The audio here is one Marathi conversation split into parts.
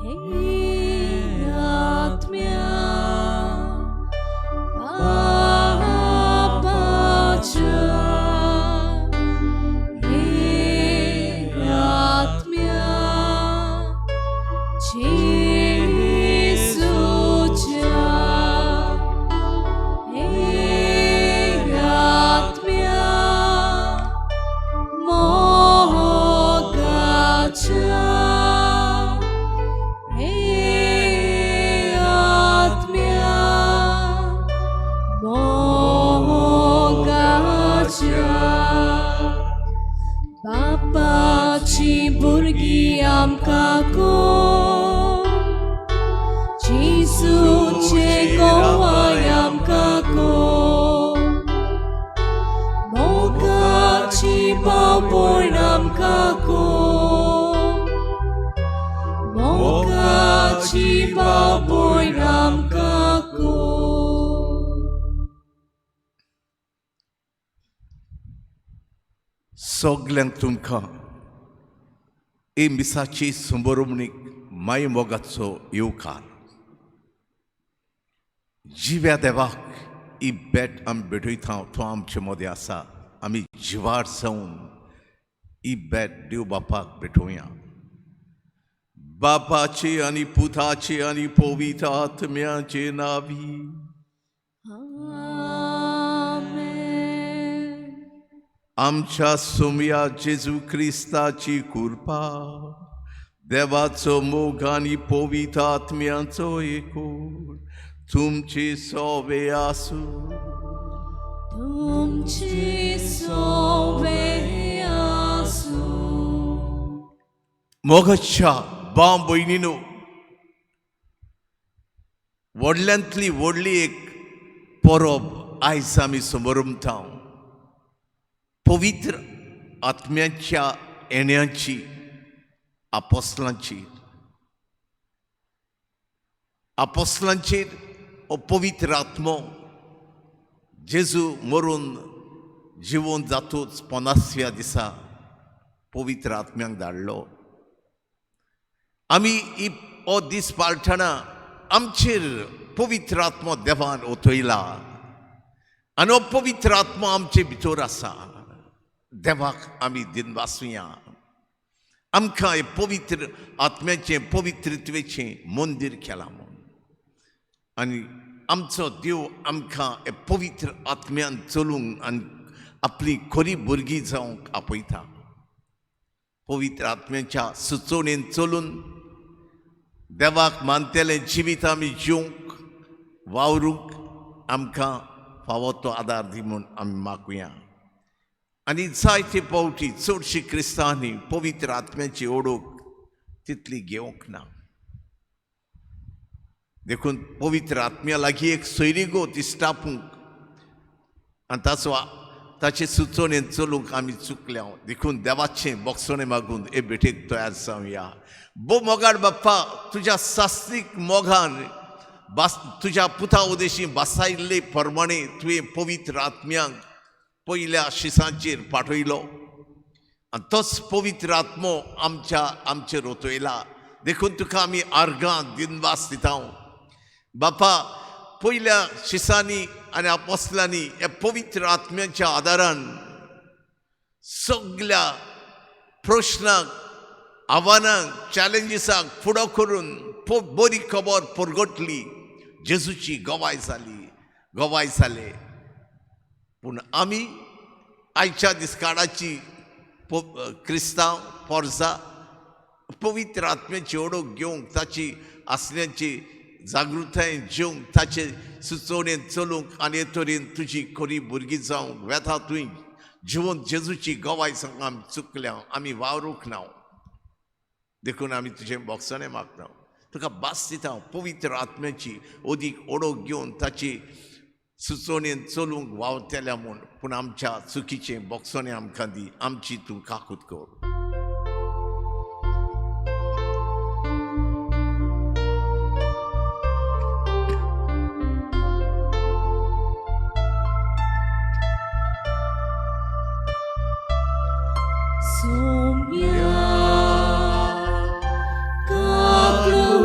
हे आत्म्या बाबाच्या हे आत्म्या येशूच्या हे आत्म्या मोगाच्या बापाची भुरगी आमका कोण जेजूचे गोवाय आमका कोण मोगाची बावण आमका कोण मोगाची बावण आमका कोण सगल्यांक तुमकां हे मिसाची संबरवणीक माय मोगाचो येवकार. जिव्या देवाक ही भेट आमी भेटयता तो आमचे मदें आसा. आमी जिवार जावन ही भेट देव बापाक भेटोवया. बापाचे आनी पुताचे आनी पवित्र आत्म्याचे नांवी. आमच्या सोम्या जेजू क्रिस्ताची कृपा, देवाचो मोग आनी पवित्र आत्म्याचो एकूण तुमचे सवे आसूं. तुमचे सवे आसूं. मोगाच्या भाव भयणीनो, व्हडल्यांतली व्हडली एक परब आयज आमी समोरमता. पवित्र आत्म्याच्या येण्याची आपोस्तलांचेर हो पवित्र आत्मो जेजू मरून जिवोवन जातूच 50व्या दिसा पवित्र आत्म्यांक धाडलो. आमी हो दीस पाळटना आमचेर पवित्र आत्मो देवान ओतयला आनी हो पवित्र आत्मो आमचे भितर आसा. देवाक आमी दिनवासुया. आमकां हे पवित्र आत्म्याचें पवित्रत्वेचें मंदीर केलां म्हूण आनी आमचो देव आमकां हे पवित्र आत्म्यान चलूंक आनी आपली खरी भुरगीं जावंक आपयता. पवित्र आत्म्याच्या सुचोवणेन चलून देवाक मानतेलें जिवीत आमी जिवंक वावरूंक आमकां फावो तो आदार दी म्हूण आमी मागुया. आनी जायते पावटी चडशीं क्रिस्तांनी पवित्र आत्म्याची ओळख तितली घेवंक ना. देखून पवित्र आत्म्या लागीं एक सोयरीगो तिश्टापूंक आनी ताचे सुचोवणेन चलूंक आमी चुकल्या. देखून देवाचें बोगसोणें मागून हे भेटेक तयार जावया. बो मोगाड बाप्पा, तुज्या सास्त्रीक मोगान तुज्या पुता उदेशी बसायिल्ले प्रमाणे तुवें पवित्र आत्म्यांक पयल्या शिसांचेर पाठयलो आनी तोच पवित्र आत्मो आमचेर ओतयला. देखून तुका आमी आर्गां दिनवास दिता. बापा, पयल्या शिसांनी आनी आपोस्तलांनी हे पवित्र आत्म्याच्या आदारान सगळ्या प्रश्नांक, आव्हानांक, चॅलेंजीसांक फुडो करून बरी खबर परगटली. जेजूची गोवाय जाले. पूण आमी आयच्या दिसकाडाची क्रिस्तांव पोरसां पवित्र आत्म्याची ओळख घेवंक, ताची आसण्याची जागृताय जेवंक, ताचे सुचोवणेन चलूंक आनी हे तरेन तुजी खरी भुरगीं जावंक वेता तुवें जिवन जेजूची गोवाय सांग आमी चुकल्या. आमी वावरूंक ना. देखून आमी तुजें बोगसोणें मागता. तुका भास दिता पवित्र आत्म्याची ओदीक ओळख घेवन ताची सुचोवणेन चलूंक वावरतेल्या म्हूण. पूण आमच्या चुकीचें बोगसोणें आमकां दी. आमची तूं काकूट कर. Soumya, Kaklu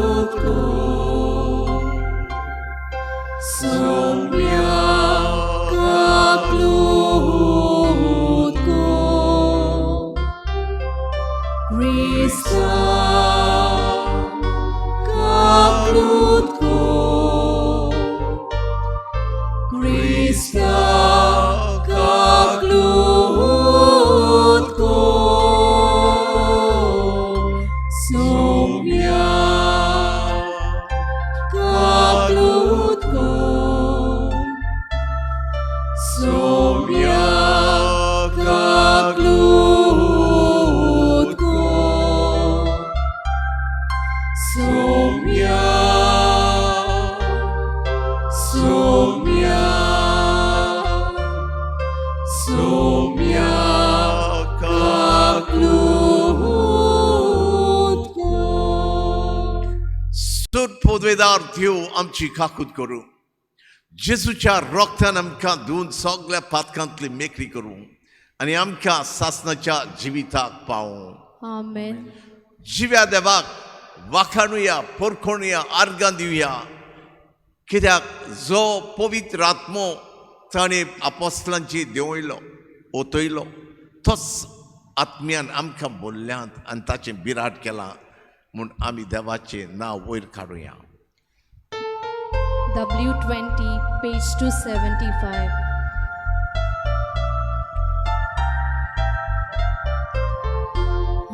सौम्या काक्लूतको सौम्या काक्लूतको सौम्या सौम्या सौम्या काक्लूतको सूर पोदवेदार देव आमची काकूत करूं जेजूच्या रोगतान आमकां धुवन सगळ्या पातकांतली मेकळी करूं आनी आमकां सासणाच्या जिविताक पावूं आमेन जिव्या देवाक वाखाणुया परखणुया आर्गां दिवया कित्याक जो पवित्र आत्मो ताणें आपोस्तलांची देंवयलो ओतयलो तोच आत्म्यान आमकां बोल्ल्यांत आनी ताचें बिराट केलां म्हूण आमी देवाचें नांव वयर काडुया W20 page 275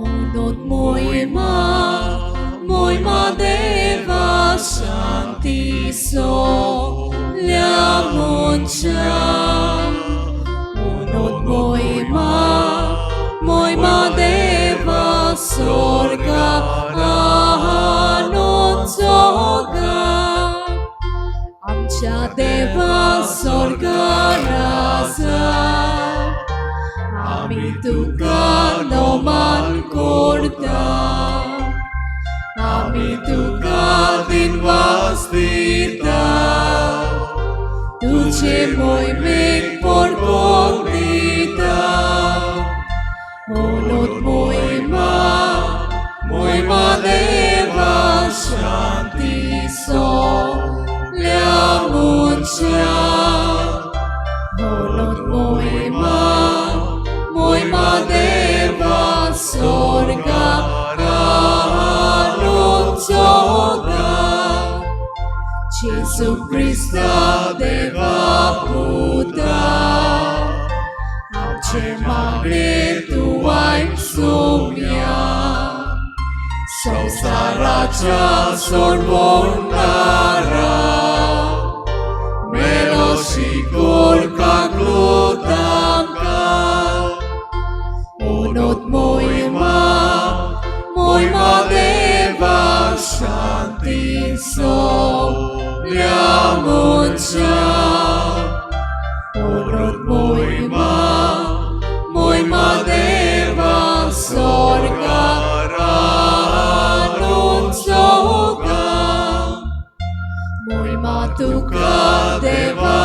Unot moima deva shanti so liamuncha Unot moima deva sorga ahanot soga आमच्या देवा स्वर्गाराजा आमी तुका नमन करता आमी तुका दिनवास दिता तुझे मोहिमेक परपोक दिता म्हणून मोहिमा देवा शांती so Liamuncha Honot moima deva sorga ranot soga Jesu Christa deva puta Amche magre tuaim sumya Sausaracha sorbonara Melosikur kaklutamka Unot moima deva shanti so liamuncha Unot moima deva sorga Moima tuka deva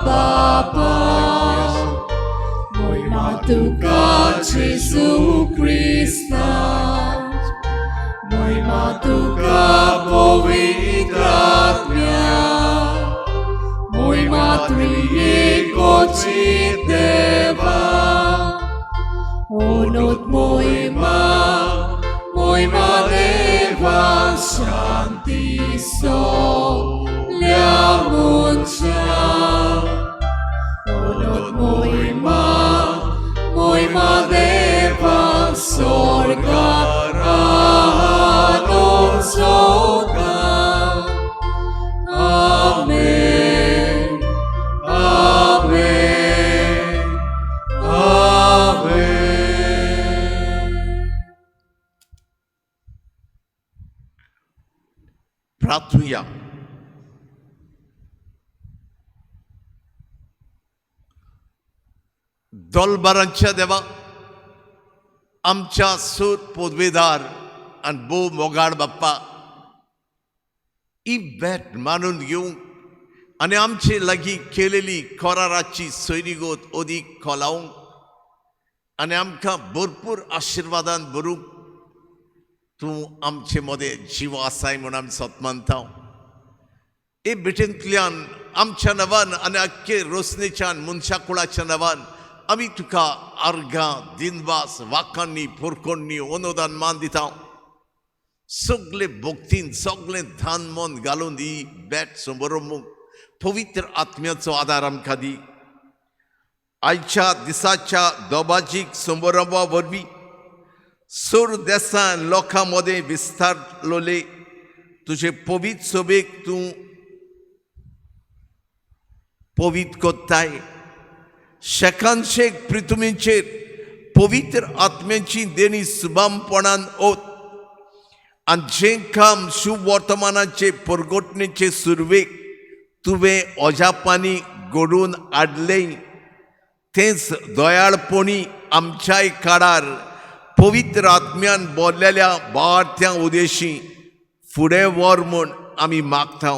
bapa Moima tuka Jesu Krista Moima tuka povitratmya Moima trieko chit deva Onot moima deva shanti so Liamuncha Onot moima deva sorga ranot soga Amen Amen Amen प्रार्थूया दोलबारांच्या देवा आमच्या सूर पोदवेदार आणि बो मोगाड बाप्पा ही भेट मानून घेवंक आनी आमचे लागीं केलेली कराराची सोयरीगोत ओदीक खोलावंक आनी आमकां भरपूर आशिर्वादान भरूंक तूं आमचे मदें जीव आसाय म्हूण आमी सत मानता हे भेटेंतल्यान आमच्या नवान आनी आख्खे रोसणेच्यान मनशा कुळाच्या नवान आमी तुका आर्गां दिनवास वाखाणणी पोरखोणणी अनुदान मान दिता सगळे भक्तीन सगळें धान मन घालून ही भेट समोरमूंक पवित्र आत्म्याचो आदार आमकां दी आयच्या दिसाच्या दोबाजीक समारंभा वरवीं सूर देसान लोकांमध्ये विस्तारलोले तुझे पवित्र सोबेक तू पवित्र कोत्ताय शेकान शेक पृथ्वीचेर पवित्र आत्म्याची देणी सुबामपणान ओत आनी जें काम शुभ वर्तमानाचे परगोटणेचे सुरवेक तुवें ओजापांनी घडोवन हाडलें तेंच दयाळपणी आमच्याय काळार पवित्र आत्म्यान भरलेल्या वाढत्या उद्देशी फुडें व्हर म्हूण आमी मागता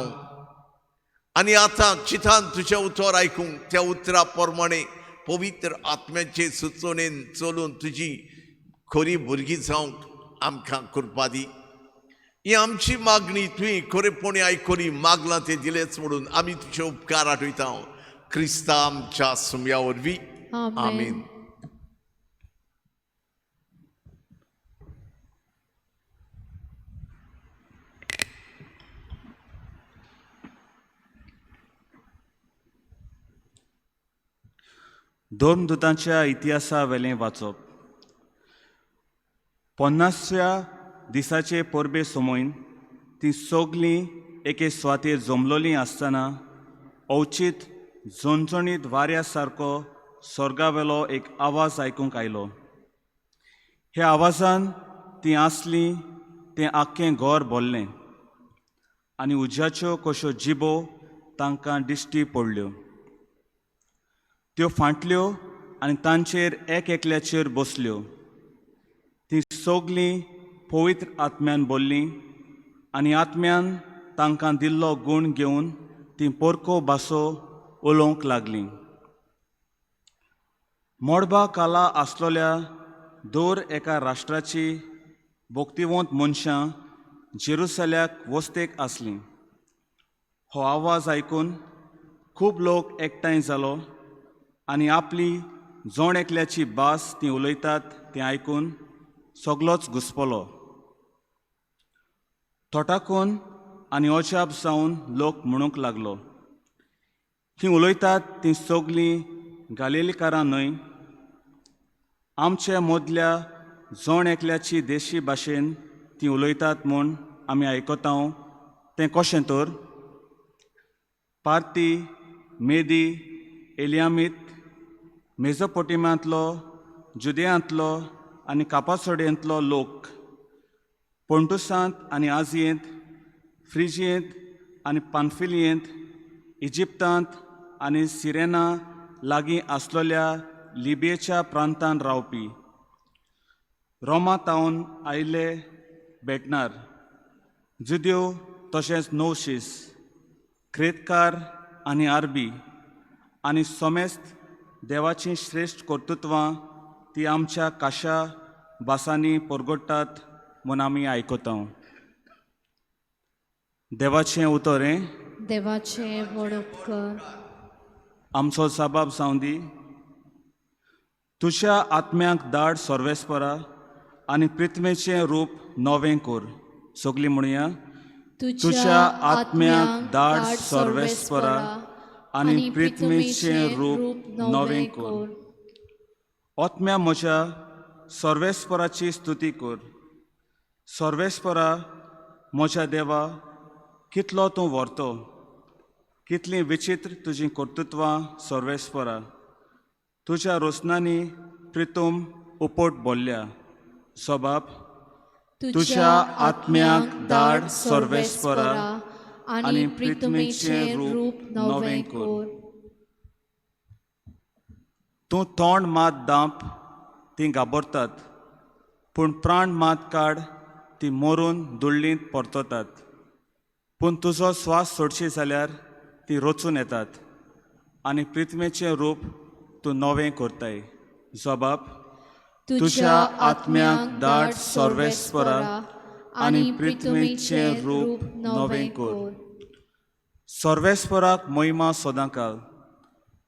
आनी आतां चिंतान तुजें उतर आयकूंक त्या उतरा प्रमाणे पवित्र आत्म्याचे सुचोवणेन चलून तुजी खरी भुरगीं जावंक आमकां कृपा दी ही आमची मागणी तुवें खरेपणी आयकली मागलां तें दिलेंच म्हणून आमी तुजे उपकार आठयता क्रिस्ता आमच्या सुमया वरवीं आमीन. दोन दुतांच्या इतिहासा वेलें वाचप 50व्या दिसाचे परबे सोमोन ती सगलीं एके सुवातेर जमलोलीं आसतना अवचीत झणझणीत वाऱ्या सारको स्वर्गावेलो एक आवाज आयकूंक आयलो. ह्या आवाजान तीं आसलीं तें आख्खें घर भरलें आनी उज्याच्यो कश्यो जिबो तांकां दिश्टी पडल्यो. त्यो फांटल्यो आनी तांचेर एक एकल्याचेर बसल्यो. तीं सगलीं पवित्र आत्म्यान भरलीं आनी आत्म्यान तांकां दिल्लो गूण घेवन तीं परको भासो उलोवंक लागलीं. मोडबा काला आसलोल्या दर एका राष्ट्राची भोक्तिवंत मनशां जेरुसल्याक वस्तेक आसलीं. हो आवाज आयकून खूब लोक एकठांय जालो आनी आपली जोण एकल्याची भास तीं उलयतात तें आयकून सगलोच घुस्पलो. तोटाकून आनी अजाप जावन लोक म्हणूंक लागलो, तीं उलयतात तीं सगलीं गालिलीकारां न्हय? आमच्या मदल्या जोण एकल्याची देशी भाशेन तीं उलयतात म्हूण आमी आयकता तें कशें तर? पार्ती, मेदी, एलियामीत, मेजोपोटेमियांतलो, जुदेयांतलो आनी कापासोडेंतलो लोक, पोंटुसांत आनी आजियेंत, फ्रिजियेंत आनी पानफिलियेंत, इजिप्तांत आनी सिरेना लागीं आसलोल्या लिबियेच्या प्रांतांत रावपी, रोमा तावन आयिल्ले बेटनार, जुद्यो तशेंच नौशीस, क्रेतकार आनी आरबी आनी सोमेस्त देवाचीं श्रेश्ठ कर्तुत्वां ती आमच्या काशा भासांनी परगडटात म्हूण आमी आयकता. देवाचें उतर देवाचे व्हड उपकार. आमचो जबाब जावं दी. तुज्या आत्म्याक धाड सर्वेस्परा आनी प्रिथमेचें रूप नवें कर. सगलीं म्हणुया, तुज्या आत्म्याक धाड सर्वेस्परा आनी प्रिथमेचें रूप नवें कर. आत्म्या म्हज्या सर्वेस्पराची स्तुती कर. सर्वेस्परा म्हज्या देवा, कितलो तूं व्हरतो, कितलीं विचित्र तुजीं कर्तुत्वां सर्वेस्परा. तुज्या रोसनांनी प्रितूम उपोट बोल्ल्या. सोबाब, तुज्या आत्म्याक धाड सर्वेस्परा आनी प्रिथमेचें रूप नवें कर. तूं तोंड मात दांप तीं घाबरतात, पूण प्राण मात काड तीं मरून दुळ्ळींत परततात. पूण तुजो स्वास सोडशी जाल्यार तीं रचून येतात आनी प्रिथमेचें रूप तूं नवें करताय. जबाब, तुज्या आत्म्याक धाड सर्वेस्परा आनी प्रिथमेचें रूप नवें कर. सर्वेस्पराक महिमा सदांकाल.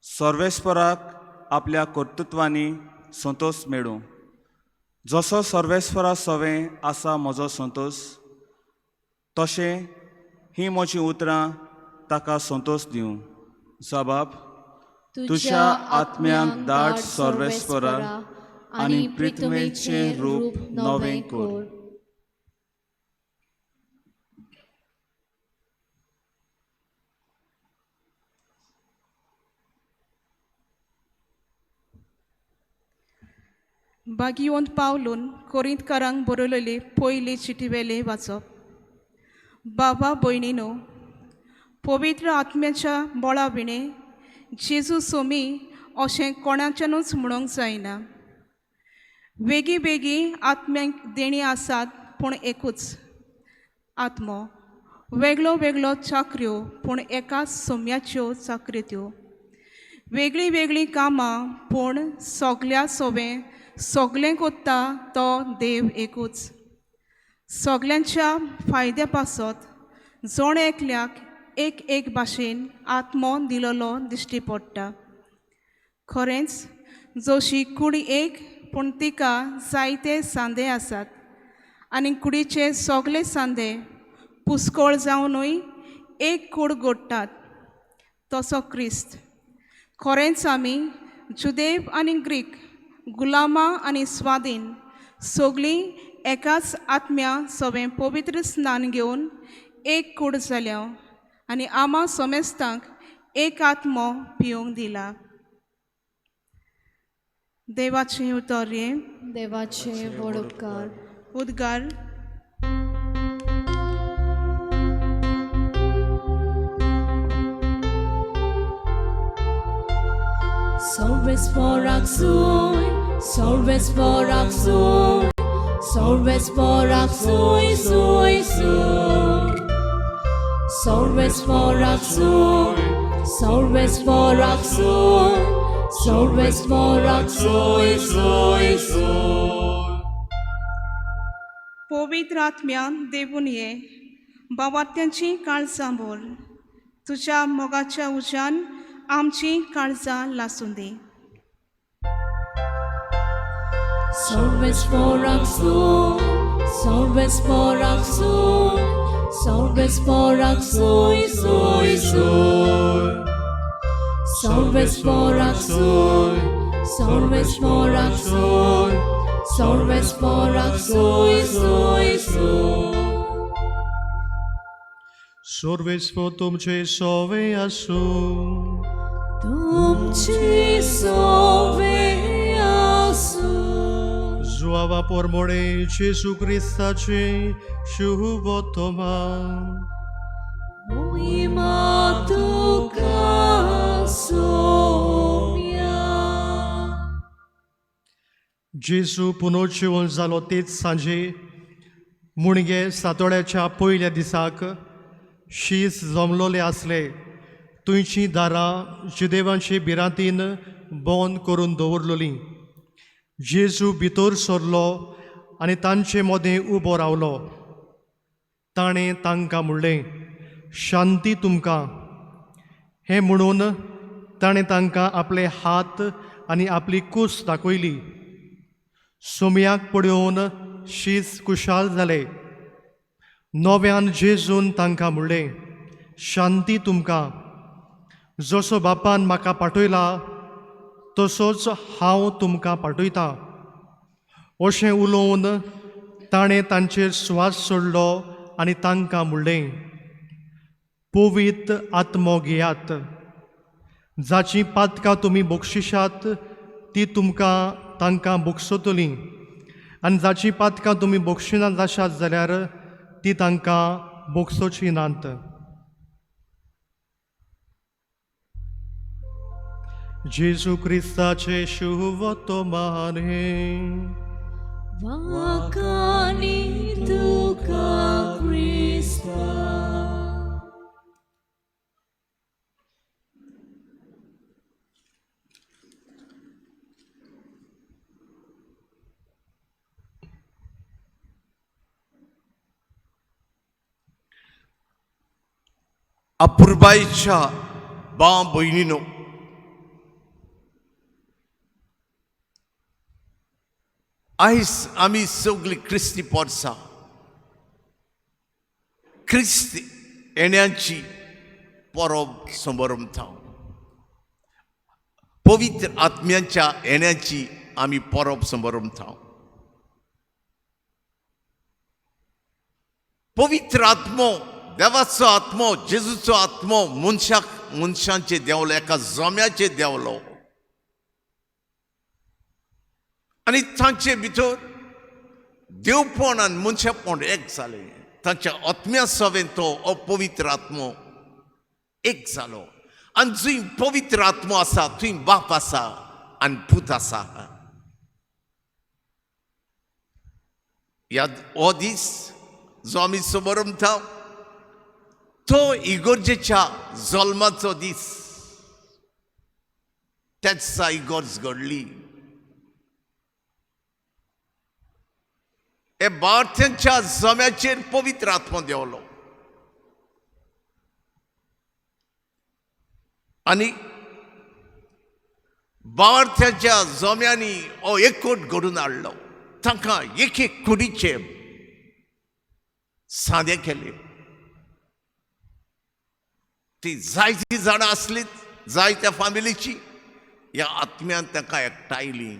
सर्वेस्पराक आपल्या कर्तुत्वांनी संतोष मेळूं. जसो सर्वेस्परा सवें आसा म्हजो संतोष, तशें ही म्हजीं उतरां ताका संतोष दिवं. जबाब, तुज्या आत्म्याक धाड सर्वेस्परा आणि प्रितमेचे रूप नवे कोर. बागियोन पावलून कोरिंतकारांक बरयलेली पयली चिटीवेले वाचप. बाबा भयणीनो, पवित्र आत्म्याच्या बळा विणे जेजू सोमी अशें कोणाच्यानूच म्हणूंक जायना. वेगी वेगी आत्म्यांक देणी आसात पूण एकूच आत्मो. वेगळो वेगळो चाकऱ्यो पूण एकाच सोम्याच्यो चाकऱ्यो त्यो. वेगळीं वेगळीं कामां पूण सगल्या सोबें सगलें कोत्ता तो देव एकूच. सगल्यांच्या फायद्या पासत जोण एकल्याक एक एक भाशेन आत्मो दिलोलो दिश्टी पडटा. खरेंच जशी कूड एक पूण तिका जायते सांदे आसात आनी कुडीचे सगले सांदे पुस्कळ जावनूय एक कूड घडटात, तसो क्रिस्त. खरेंच आमी जुदेव आनी ग्रीक, गुलामां आनी स्वाधीन सगळीं एकाच आत्म्या सोबें पवित्र स्नान घेवन एक कूड जाल्या आनी आमा सोमेस्तांक एक आत्मो पिवंक दिला. देवाचें उतोर्ये. देवाचे व्हड उपकार. उद्गार. Salves por axui, salves por axui, salves por axui, sui, sui. Salves por axui, salves por axui, salves por axui, sui, sui. पवित्र आत्म्यान देवून ये, बावात्यांची काळजां भर. तुज्या मोगाच्या उज्यान आमची काळजां लासून दी. Salves por axui, salves por axui, salves por axui, sui, sui. Salves por axui, salves por axui, salves por axui, sui, sui. Salves po तुमचे सोवे आसू. तुमची सोवे आसू. Zława por moре Jezu Chrystacie, Shuhuvotoma. Moima tuka somia. जेजू पुनर्जीवन जालो तेच सांजे मुणगे सातोड्याच्या पयल्या दिसाक शीस जमलोले आसले. तुयचीं दारां जुदेवांचे भिरांतीन बंद करून दवरलोलीं. जेजू भितर सरलो आनी तांचे मदें उबो रावलो. ताणें तांकां म्हणलें, शांती तुमकां. हें म्हणून ताणें तांकां आपले हात आनी आपली कूस दाखयली. सोमयाक पडून शीस कुशाल जालें. नव्यान जेजून तांकां म्हणलें, शांती तुमकां. जसो बापान म्हाका पाठयला तसोच हांव तुमकां पाठयतां. अशें उलोवन ताणें तांचेर स्वास सोडलो आनी तांकां म्हणलें, पवित्र आत्मो घेयात. जाची पातकां तुमी बक्षिशात ती तुमकां तांकां बक्षतलीं आनी जाची पातकां तुमी बक्षिना जाशात जाल्यार ती तांकां बक्षोची नात. जेजू क्रिस्ताचे शुभवर्तमान हे. Wakani tuka Krista. अपूर्बाईच्या बा भयणीनो, आयज आमी सगळीं क्रिस्ती पोरसां क्रिस्त येण्याची परब समारंभ पवित्र आत्म्याच्या येण्याची आमी परब समोरता पवित्र आत्मो देवाचो आत्मो जेजूचो आत्मो मनशांचे देवलो एका जोम्याचे देवलो आनी तांचे भितर देवपण आनी मनशापण एक जाले तांच्या आत्म्या सवेन तो अपवित्र आत्मो एक जालो आनी जंय पवित्र आत्मो आसा थंय बाप आसा आनी पूत आसा ह्या हो दीस जो आमी समोर म्हणटा तो इगोर्जेच्या जल्माचो दीस त्याच दिसा इगोर्ज घडली हे भारतीयांच्या जम्याचेर पवित्र आत्मो देवलो आनी भारतीयांच्या जम्यांनी हो एकवट घडून हाडलो तांकां एक एक कुडीचे सादे केले ती जायती जाणां आसलीत जायत्या फॅमिलीची ह्या आत्म्यान तांकां एकठायली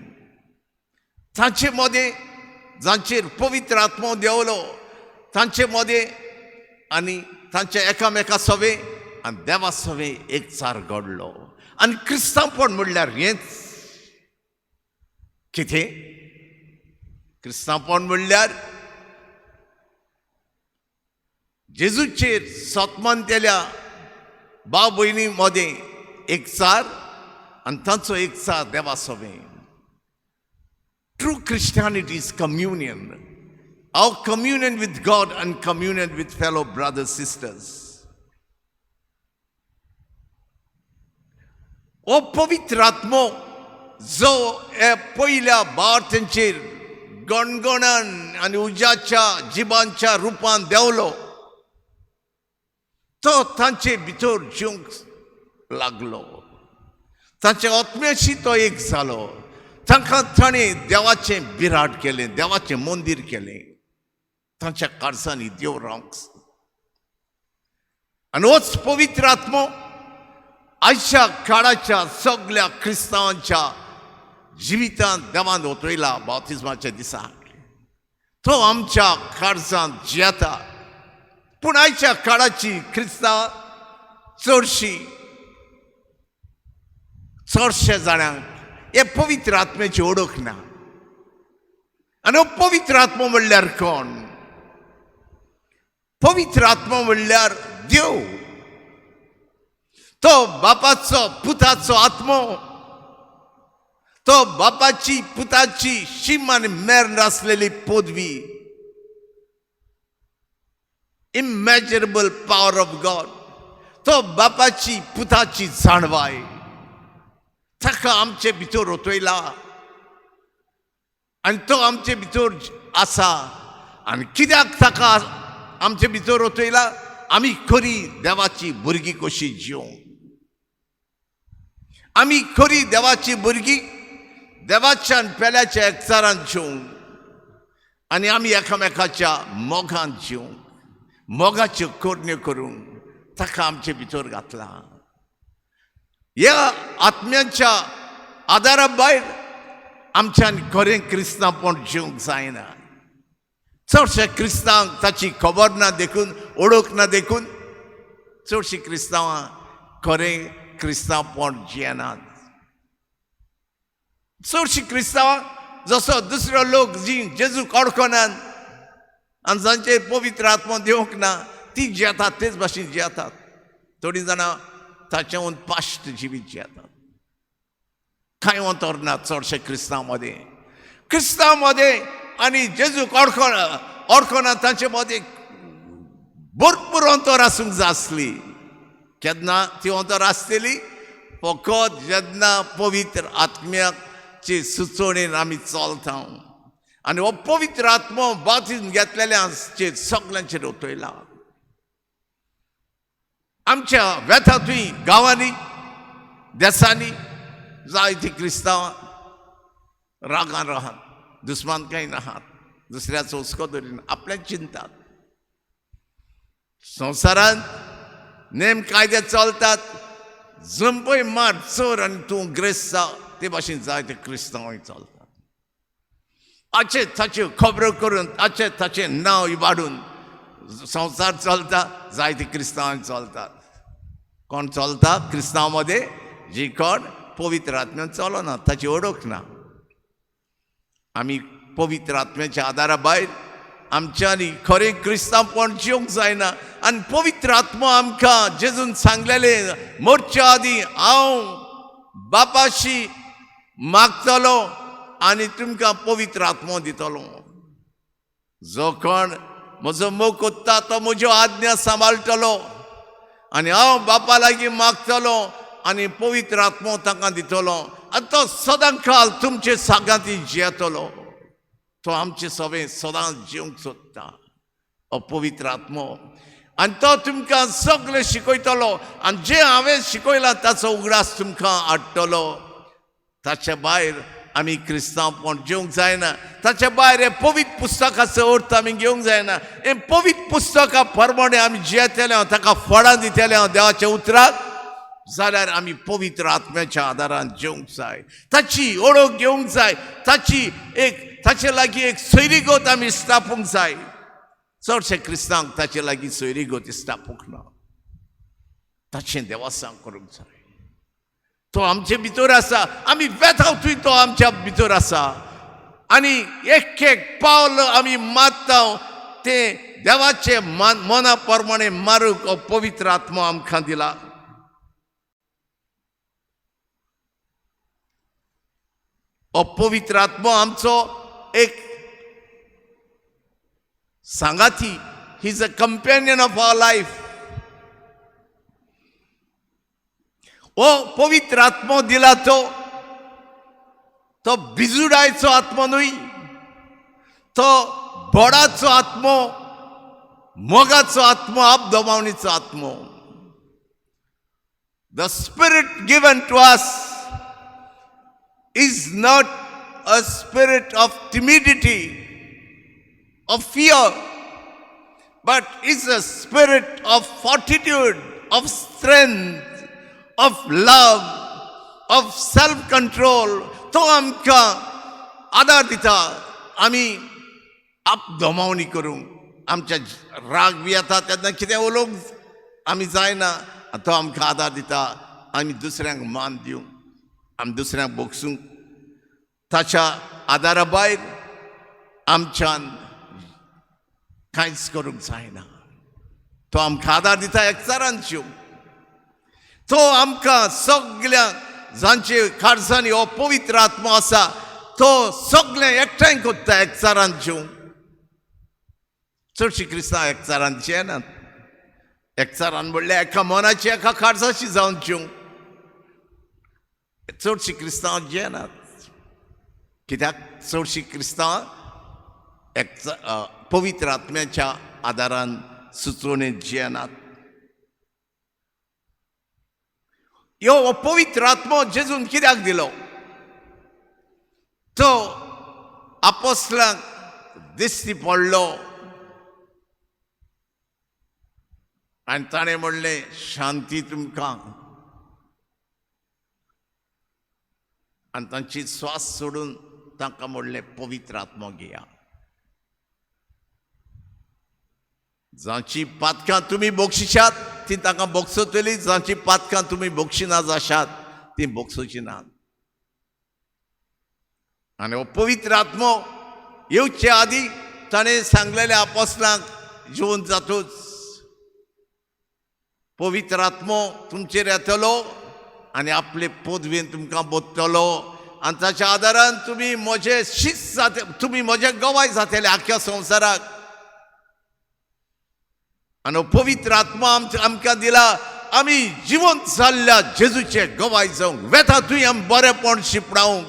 तांचे मदें जांचेर पवित्र आत्मो देवलो तांचे मदें आनी तांचे एकामेका सवे आनी देवा सवे एकचार घडलो आनी क्रिस्तांवपण म्हणल्यार हेंच कितें क्रिस्तांवपण म्हणल्यार जेजूचेर सतमान केल्या भाव भयणी मदें एकचार आनी तांचो एकचार देवा सवे True Christianity is communion. Our communion with God and communion with fellow brothers, sisters. O पवित्र आत्मो जो हे पयल्या भारतांचेर गणगणान आनी उज्याच्या जिबांच्या रुपान देवलो तो तांचे भितर जिवंक लागलो तांच्या आत्म्याशी तो एक जालो तांकां ताणें देवाचें बिराड केलें देवाचें मंदीर केलें तांच्या काळजांनी देव रावंक आनी होच पवित्र आत्मो आयच्या काळाच्या सगळ्या क्रिस्तांवांच्या जिवितांत देवान ओतयला बाप्तिस्माच्या दिसाक तो आमच्या काळजांत जियेता पूण आयच्या काळाची क्रिस्तांव चडशे जाणांक हे पवित्र आत्म्याची ओळख ना आनी हो पवित्र आत्मो म्हणल्यार कोण पवित्र आत्मो म्हणल्यार देव तो बापाचो पुताचो आत्मो तो बापाची पुताची शीम आनी मेर नासलेली पदवी इमॅजरेबल पॉवर ऑफ गॉड तो बापाची पुताची जाणवाय ताका आमचे भितर ओतयला आनी तो आमचे भितर आसा आनी कित्याक ताका आमचे भितर ओतयला आमी खरी देवाची भुरगीं कशी जिवंक आमी खरी देवाची भुरगीं देवाच्या आनी पेल्याच्या एकचारान जिवंक आनी आमी एकामेकाच्या मोगान जिवंक मोगाच्यो कोरण्यो करूंक ताका आमचे भितर घातला ह्या आत्म्याच्या आदारा भायर आमच्यान खरें क्रिस्तांवपण जिवंक जायना चडशे क्रिस्तांवांक ताची खबर ना देखून ओळख ना देखून चडशीं क्रिस्तांवां खरें क्रिस्तांवपण जियेनात चडशीं क्रिस्तांवां जसो दुसरो लोक जी जेजूक ओळखनात आनी जांचेर पवित्र आत्मो देवंक ना ती जियेतात तेच भाशेन जियेतात थोडीं जाणां ताच्याहून पाश्ट जिवीत जियेतात कांय अंतर ना चडशे क्रिस्तांव मदें आनी जेजूक ओळखना तांचे मदें भरपूर अंतर आसूंक जाय आसली केन्ना ती अंतर आसतली फकत जेन्ना पवित्र आत्म्याचे सुचोवणेन आमी चलता आनी हो पवित्र आत्मो बाप्तिस्म घेतलेल्यांचेर सगळ्यांचेर ओतयला आमच्या वेथांतूय गांवांनी देसांनी जायतीं क्रिस्तांवां रागान राहात दुस्मानकाय नाहात दुसऱ्याचो हुस्को धरीन आपल्याक चिंतात संवसारांत नेम कायदे चलतात जंपय मार चोर आनी तूं ग्रेस्त जा ते भाशेन जायते क्रिस्तांवय चलतात अचे ताचे खबरो करून अचे ताचे नांव इबाडून संसार चलता जायते क्रिस्तांवांक चलतात कोण चलता क्रिस्तांव मध्ये जी कोण पवित्र आत्म्यान चलना ताची ओळख ना आमी पवित्र आत्म्याच्या आदारा भायर आमच्यांनी खरें क्रिस्तांवपण जिवंक जायना आनी पवित्र आत्मा आमकां जेजून सांगलेलें मरच्या आदीं हांव बापाशी मागतलो आनी तुमकां पवित्र आत्मो दितलो जो कोण म्हजो मोग कोत्ता तो म्हज्यो आज्ञा सांबाळटलो आनी हांव बापा लागीं मागतलो आनी पवित्र आत्मो ताका दितलो आनी तो सदां काल तुमचे सांगाती जियेतलो तो आमचे सवें सदांच जिवंक सोदता हो पवित्र आत्मो आनी तो तुमकां सगळें शिकयतलो आनी जें हांवें शिकयलां ताचो उगडास तुमकां हाडटलो ताचे भायर आमी क्रिस्तांवपण जेवंक जायना ताचे भायर हे पवित्र पुस्तकाचो अर्थ आमी घेवंक जायना हे पवित्र पुस्तका प्रमाणे आमी जियेतले ताका फळां दितले देवाच्या उतराक जाल्यार आमी पवित्र आत्म्याच्या आदारान जेवंक जाय ताची ओळख घेवंक जाय ताचे लागीं एक सोयरीगत आमी स्थापूंक जाय चडशे क्रिस्तांवांक ताचे लागीं सोयरीगत स्थापूंक ना ताचें देवासां करूंक जाय तो आमचे भितर आसा आमी वेतावतूय तो आमच्या भितर आसा आनी एक एक पावल आमी मारता ते देवाचे मना प्रमाणे मारूंक हो पवित्र आत्मा आमकां दिला हो पवित्र आत्मा आमचो एक सांगाती he is a companion of our life ओ पवित्र आत्मो दिला तो बिजुडायचो आत्मो न्हय तो बोडाचो आत्मो मोगाचो आत्मो आपदोमावणीचो आत्मो the spirit given to us is not a spirit of timidity, of fear, but is a spirit of fortitude, of strength, of love, of self-control. तो आमकां आदार दिता आमी आपदोमावणी करूंक आमच्या राग बी येता तेन्ना कितें उलोवंक आमी जायना तो आमकां आदार दिता आमी दुसऱ्यांक मान दिवंक आमी दुसऱ्यांक बोगसूंक ताच्या आदारा भायर आमच्यान कांयच करूंक जायना तो आमकां आदार दिता एकचारान जिवंक तो आमकां सगळ्यांक जांचे काळजांनी हो पवित्र आत्मा आसा तो सगळें एकठांय कोत्ता एकचारान जिवंक चडशीं क्रिस्तांव एकचारान जियेनात एकचारान म्हणल्यार एका मनाची एका काळजाची जावन जिवंक चडशीं क्रिस्तांव जियेनात कित्याक चडशीं क्रिस्तांव पवित्र आत्म्याच्या आदारान सुचोवणेंत जियेनात ह्यो पवित्र आत्मो जेजून कित्याक दिलो तो आपोस्तलांक दिश्टी पडलो आनी ताणें म्हणलें शांती तुमकां आनी तांची स्वास सोडून तांकां म्हणलें पवित्र आत्मो घेया जांची पातकां तुमी बोगशिशात ती तांकां बोगसतली जांची पातकां तुमी बोगशिना जाशात ती बोगसोची नात आनी हो पवित्र आत्मो येवचे आदीं ताणें सांगलेल्या आपोस्तलांक जेवून जातूच पवित्र आत्मो तुमचेर येतलो आनी आपले पदवेन तुमकां बोदतलो आनी ताच्या आदारान तुमी म्हजे शिस्त जाते तुमी म्हजे गवाय जातले आख्या संवसाराक आनी पवित्र आत्मा आमकां दिला आमी जिवंत जाल्ल्या जेजूचे गवाय जावंक वेतातूय आमी बरेपण शिपडावंक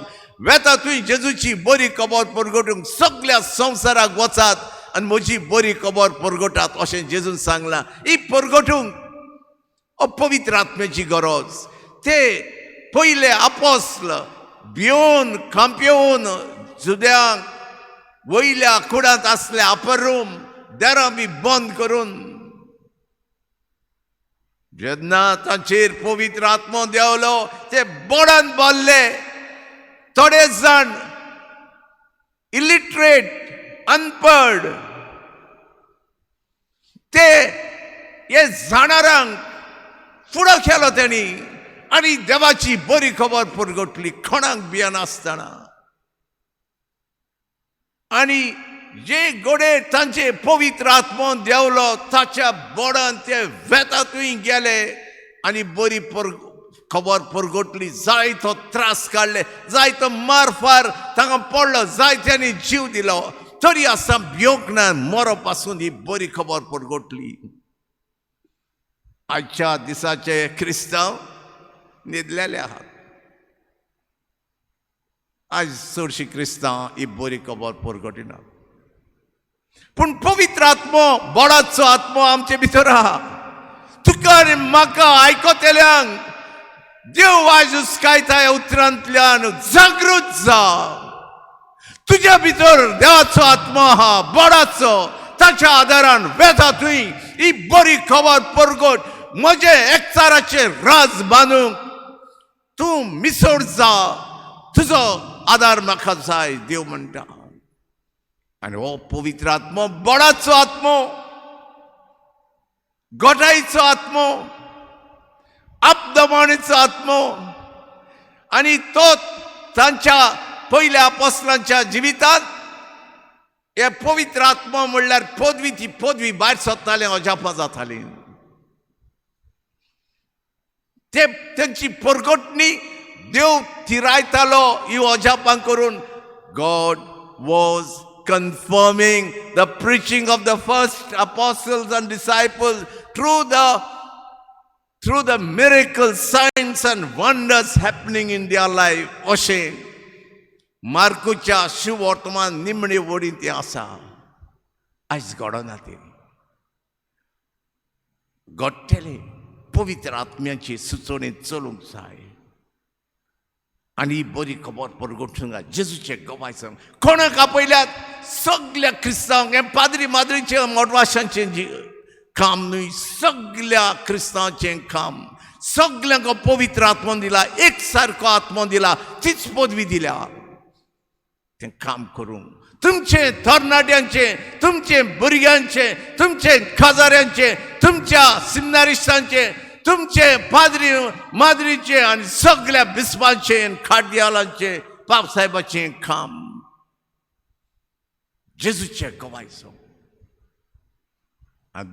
वेतातूय जेजूची बरी खबर परगटूंक सगळ्या संवसाराक वचात आनी म्हजी बरी खबर परगटात अशें जेजून सांगलां ही परगटूंक पवित्र आत्म्याची गरज ते पयले आपोस्तल भिवन खांप्योवन जुद्यांक वयल्या कुडांत आसले अपर रूम दारां बी बंद करून जेन्ना तांचेर पवित्र आत्मो देवलो ते बोडान बाल्ले थोडे जाण इलिटरेट, अनपढ ते हे जाणारांक फुडो केलो त्यांनी आणि देवाची बरी खबर परगटली कोणाक भियेन आसतना. आणि जे घोडे तांचे पवित्र आत्मो देवलो ताच्या बोडान ते वेतातूय गेले आणि बरी खबर परगटली. जाय तो त्रास काडले, जाय तो मारफार तांकां पडलो, जायत्यांनी जीव दिलो, तरी आसा भियोंक ना. मरो पासून ही बरी खबर परगटली. आजच्या दिसाचे क्रिस्तांव न्हिदलेले आहात. आज चडशी क्रिस्तांव ही बरी खबर परगटिना. पूण पवित्र आत्मो, बोडाचो आत्मो आमचे भितर आहा. तुका आनी म्हाका आयकतल्यांक देव आज उस्कायता उतरांतल्यान जागृत जा. तुज्या भितर देवाचो आत्मो आहा, बोडाचो. ताच्या आदारान वेतातूय ही बरी खबर परगट. म्हजे एकचाराचे राज बांदूंक तूं मिसळ जा. तुजो आदार म्हाका जाय, देव म्हणटा. आनी हो पवित्र आत्मो, बोडाचो आत्मो, गोठाईचो आत्मो, आपदमणीचो आत्मो. आणि तो तांच्या पयल्या अपोस्तलांच्या जिवितांत हे पवित्र आत्मो म्हणल्यार ती पदवी भायर सरतालें, अजापां जातालीं. ते तांची परगटणी देव थिरायतालो ही अजापां करून. God was confirming the preaching of the first apostles and disciples through the miracles, signs and wonders happening in their life. अशें मार्कुच्या शुवर्तमान निमणे वडीन तें आसा. आयज घडना तें. घडटलें. पवित्र आत्म्याची सुचोवणेंत चलूंक जाय. आणि बरी खबर परगटूंक जाय. जेजूचे गवाय सांग. कोणाक आपयल्यात? सगळ्या क्रिस्तांवांक. हें पाद्री माद्रीचें मोटवाशांचें काम न्हय, सगळ्या क्रिस्तांवांचें काम. सगळ्यांक पवित्र आत्मो दिला, एक सारको आत्मो दिला, तीच पदवी दिल्या तें काम करूंक. तुमचे तरणाट्यांचे, तुमचे भुरग्यांचे, तुमचे खाजाऱ्यांचे, तुमच्या सिमनारिस्तांचे, तुमचे पाद्री माद्रीचे आणि सगळ्या बिस्पांचे, खाड्यालांचे, बापसाहेबाचे काम. जेजूचे गवायचो.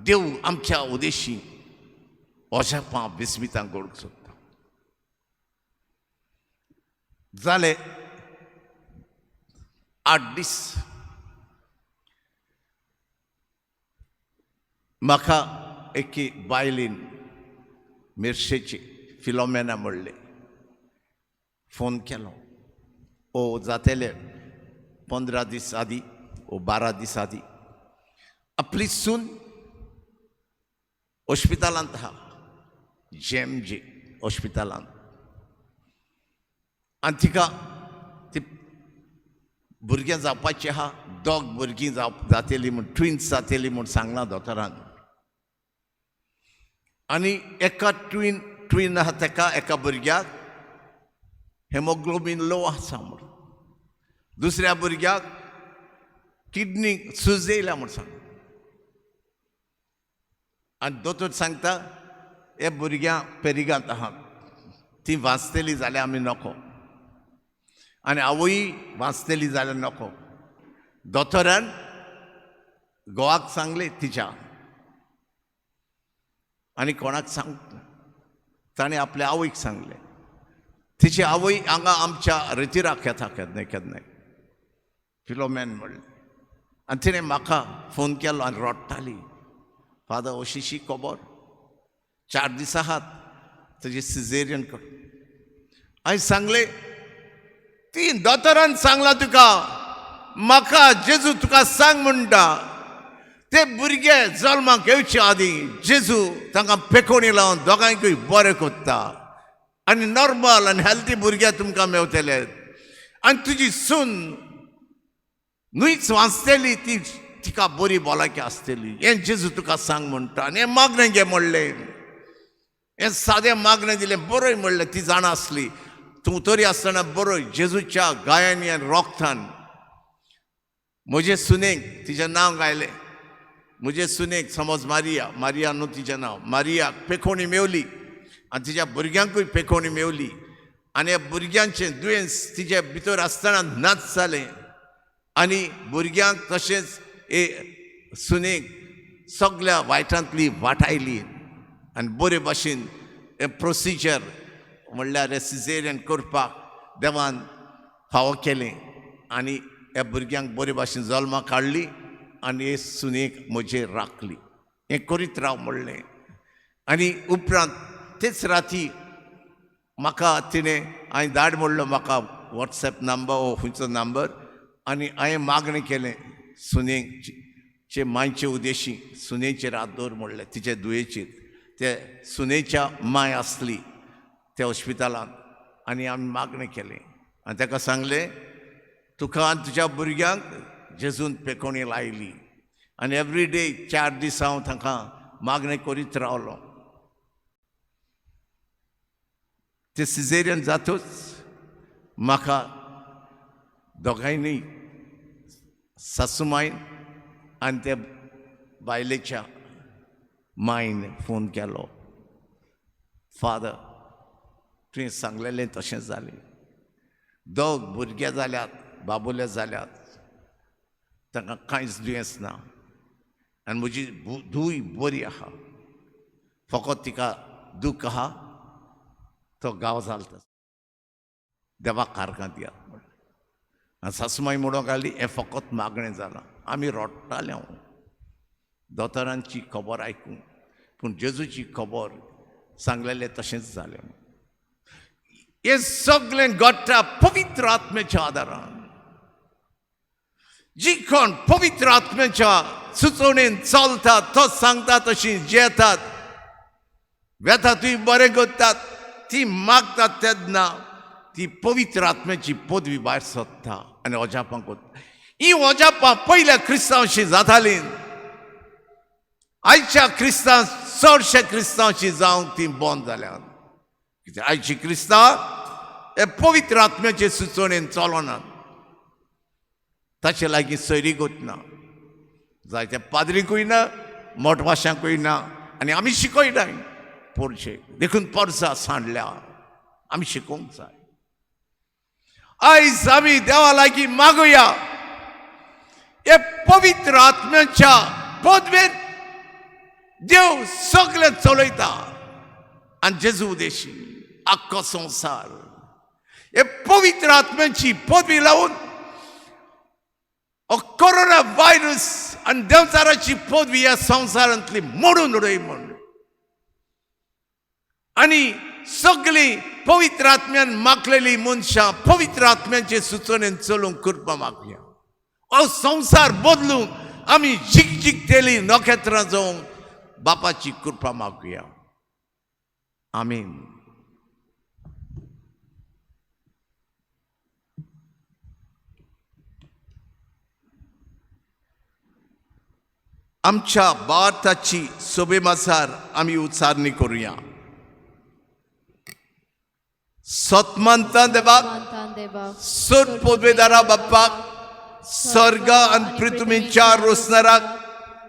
देव आमच्या उदेशी अजापां बिस्मितांक घडोवंक सोदता. जाले 8 दीस म्हाका एके बायलेन मिर्शेची फिलोमेना म्हणले फोन केलो. ओ जातेले 15 दीस आदी ओ 12 दीस आदी आपली सून हॉस्पिटलांत आहा, JMJ हॉस्पिटलांत. आनी तिका ती भुरगें जावपाचें आहा. 2 भुरगीं जातेलीं म्हूण, ट्विन्स जातेलीं म्हूण सांगलां दोतोरान. आनी एका ट्वीन आहा तेका, एका भुरग्याक हेमोग्लोबीन लो आसा म्हूण, दुसऱ्या भुरग्याक किडनी सूज येयल्या म्हूण सांग. आनी दोतोर सांगता हे भुरग्यां पेरिगांत आहा, ती वाचतली जाल्यार आमी नको, आनी आवय वाचतली जाल्यार नको. दोतोरान घोवाक सांगलें तिच्या, आनी कोणाक सांग ताणें आपल्या आवयक सांगलें. तिची आवय हांगा आमच्या रितीराक येता केन्नाय फिलोमेन म्हणलें. आनी तिणें म्हाका फोन केलो आनी रडटाली, फादर अशीशी खबर 4 दीस आहात तेजें सिजेरियन कर. हांवें सांगलें ती दोतोरान सांगलां तुका, म्हाका जेजू तुका सांग म्हणटा. ते भुरगे जल्माक येवचे आदीं जेजू तांकां पेकोणी लावन दोगांयकूय बरें कोत्ता आनी नॉर्मल आनी हेल्थी भुरगे तुमकां मेवतले. आनी तुजी सून न्हूच वाचतली, ती तिका बरी भलायकी आसतली. हें जेजू तुका सांग म्हणटा. आनी हें मागणें घे म्हणलें. हें सादें मागणें दिलें. बरोय म्हणलें. ती जाणा आसली तूं तरी आसतना बरोय जेजूच्या गायांनी आनी रोगतान म्हजे सुनेक तिचें नांव गायलें. म्हजे सुनेक समज मारिया न्हू तिचें नांव, मारियाक पेखोवणी मेवली आनी तिच्या भुरग्यांकूय पेखोवणी मेवली. आनी ह्या भुरग्यांचें दुयेंस तिचे भितर आसतना नाच जालें आनी भुरग्यांक तशेंच सुनेक सगळ्या वायटांतली वाटायली आनी बरे भाशेन प्रोसिजर म्हणल्यार सिजेरियन करपाक देवान फावो केलें आनी ह्या भुरग्यांक बरे भाशेन जल्माक काडली आनी हे सुनेक म्हजेर राखली. हें करीत राव म्हणलें. आनी उपरांत तेच राती म्हाका तिणें हांवें धाड म्हणलो म्हाका वॉट्सॅप नंबर हो खंयचो नंबर आनी हांवें मागणें केलें सुनेचे मांयचे उद्देशी सुनेचेर हात दवर म्हणलें तिचे दुयेचेर. ते सुनेच्या मांय आसली त्या हॉस्पिटलांत आनी आमी मागणें केलें आनी ताका सांगलें तुका आनी तुज्या भुरग्यांक जेजून पेखोवणी लायली. आनी एवरी डे 4 दीस हांव तांकां मागणें करीत रावलो. ते सिजेरियन जातूच म्हाका दोगांयनी सासूमायन आनी त्या बायलेच्या मायन फोन केलो. फादर तुवें सांगलेलें तशें जालें. दोग भुरगे जाल्यात, बाबुले जाल्यात, तांकां कांयच दुयेंस ना आनी म्हजी धूय बरी आहा. फकत तिका दूख आहा तो गांव जालो देवाक कारकां दियात म्हणलें. आनी सासूमाय म्हणूंक लागली हें फकत मागणें जालां. आमी रडटाले हांव दोतोरांची खबर आयकून, पूण जेजूची खबर सांगलेलें तशेंच जालें. हें सगळें घडटा पवित्र आत्म्याच्या आदारान. जी कोण पवित्र आत्म्याच्या सुचोवणेन चलतात तो सांगता तशीं जेतात, वेतातूय बरें करतात, ती मागतात तेन्ना ती पवित्र आत्म्याची पदवी भायर सोदता आनी ओजापां करता. ही ओजापां पयल्या क्रिस्तांवशी जातालीं. आयच्या क्रिस्तांव चडशे क्रिस्तांवशी जावंक ती बंद जाल्यात. कित्याक आयची क्रिस्तांव हे पवित्र आत्म्याचे सुचोवणेन चलोनात. ताचे लागीं सैरी वचना, जायत्या पाद्रीकूय ना, मोठवाशांकूय ना आनी आमी शिकयनाय. पोरशे देखून परसा सांडल्या. आमी शिकोवंक जाय. आयज आमी देवा लागीं मागुया हे पवित्र आत्म्याच्या पदवेन देव सगळें चलयता आनी जेजू उद्देशी आख्खो संवसार हे पवित्र आत्म्याची पदवी लावन कोरोना व्हायरस आनी देवचाराची पदवी ह्या संवसारांतली मोडून उडय म्हण आनी सगळीं पवित्र आत्म्यान मागलेली मनशां पवित्र आत्म्याचे सुचोवणेन चलूंक करपा मागुया. हो संवसार बदलूंक आमी जिकतेली नखेत्रां जावंक बापाची कृपा मागुया. आमीन. आमच्या भारताची सोबेमासार आमी उच्चारणी करुया. सतमंता देवाक, सत पदवेदारा बापाक, स्वर्ग आनी पृथ्वीच्या रोसणाराक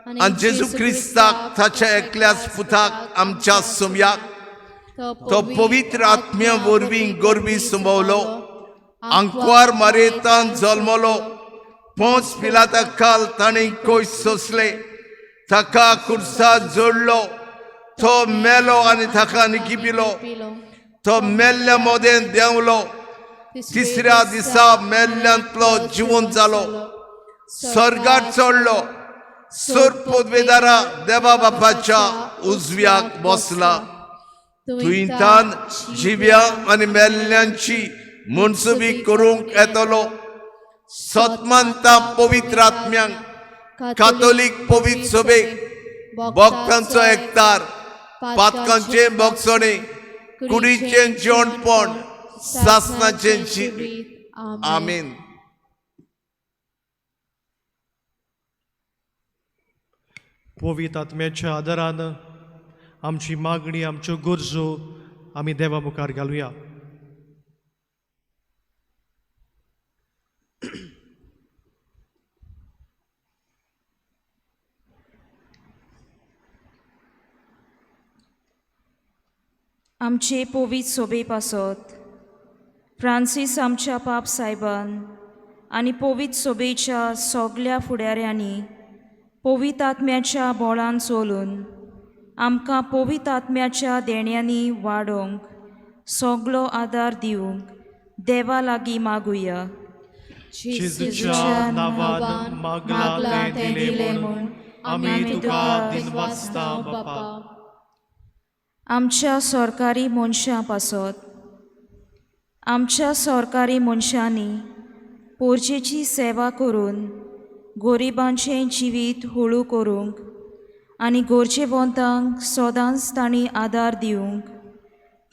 आनी जेजू क्रिस्ताक ताच्या एकल्याच पुताक आमच्या सोम्याक तो पवित्र आत्म्या वरवीं गोरबी संभोवलो, आंकवार मारयेंतान जल्मलो, पोंच पिलाता काल ताणें कोयस सोंसले, ताका खुर्सात जोडलो, तो मेलो आनी ताका निकिपिलो, तो मेल्ल्या मोदेन देंवलो, तिसऱ्या दिसा मेल्ल्यांतलो जिवंत जालो, स्वर्गात चडलो, सर पदवेदारा देवा बापाच्या उजव्याक बसला. तुयेंतान जिव्या आनी मेल्ल्यांची मनसुबी करूंक येतलो. सतमंता पवित्र आत्म्यांक, कातोलीक पवित्र सभेक, भक्तांचो एकतार, पातकांचे भोगसणे, कुडीचें जेवणपण, सासणाचें जीण. आमीन. पवित्र आत्म्याच्या आदारान आमची मागणी, आमच्यो गरजो आमी देवा मुखार घालुया. आमचे पोवीत सोबे पासत फ्रांसीस आमच्या पाप सायबान आनी पोवीत सोबेच्या सगल्या फुडाऱ्यांनी पोवीत आत्म्याच्या बोळान चोलून आमकां पोवीत आत्म्याच्या देण्यांनी वाडोवंक सगलो आदार दिवंक देवा लागीं मागुया. जेजूच्या नांवान मागला ते दिले म्हूण आमी तुका दिनवासता बापा. आमच्या सरकारी मनशां पासत आमच्या सरकारी मनशांनी पोरचेची सेवा करून गरिबांचें जिवीत हळू करूंक आनी गोरचेवंतांक सदांच तांणी आदार दिवंक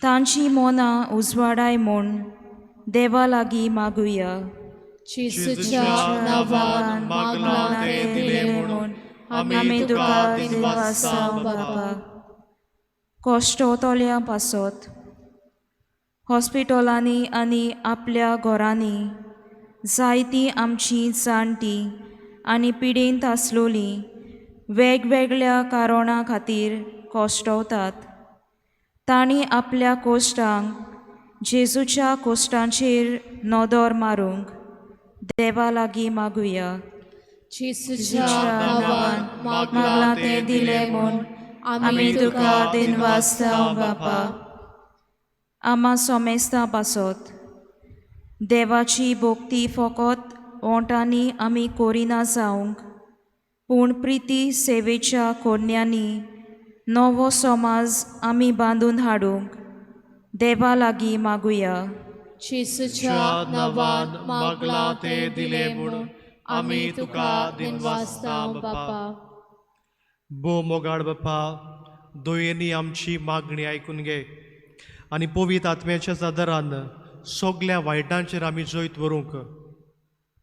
तांची मनां उजवाडाय म्हूण देवा लागीं मागुया. जेजूच्या नांवान मागला ते दिले म्हूण आमी तुका दिनवासता बापा. कश्टतोल्यां पासत हॉस्पिटलांनी आनी आपल्या घरांनी जायतीं आमचीं जाणटीं आनी पिडेंत आसलोलीं वेगवेगळ्या कारणां खातीर कश्टवतात. तांणी आपल्या कोश्टांक जेजूच्या कोश्टांचेर नदर मारूंक देवा लागीं मागुया. जेजूच्या नांवान मागला ते दिले म्हूण आमी तुका दिनवासता बापा. आमा सोमेस्तां पासत देवाची भोक्ती फकत ओंटांनी आमी कोरिना जावंक पूण प्रिती सेवेच्या कोन्यांनी नवो समाज आमी बांदून हाडूंक देवा लागीं मागुया. जेजूच्या नांवान मागला ते दिले म्हूण आमी तुका दिनवासता बापा. बो मोगाळ बापा, दोयेनी आमची मागणी आयकून घे आनी पवित आत्म्याच्या आदारान सगल्या वायटांचेर आमी जैत व्हरूंक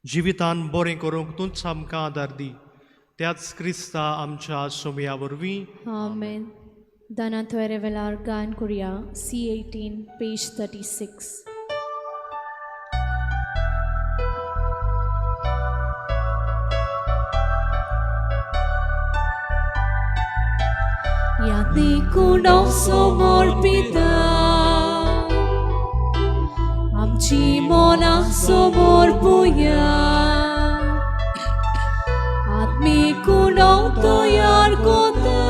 जिवितान बरें करूंक तूंच आमकां आदार दी. त्याच क्रिस्ता आमच्या सोमया वरवीं. आमेन. दानांतवे रेवेलार गान करुया. C18 page 36. यादी कुंडाव समर्पिता आमची मोना समर्पुया. आत्मिक कुंडाव तयार कोता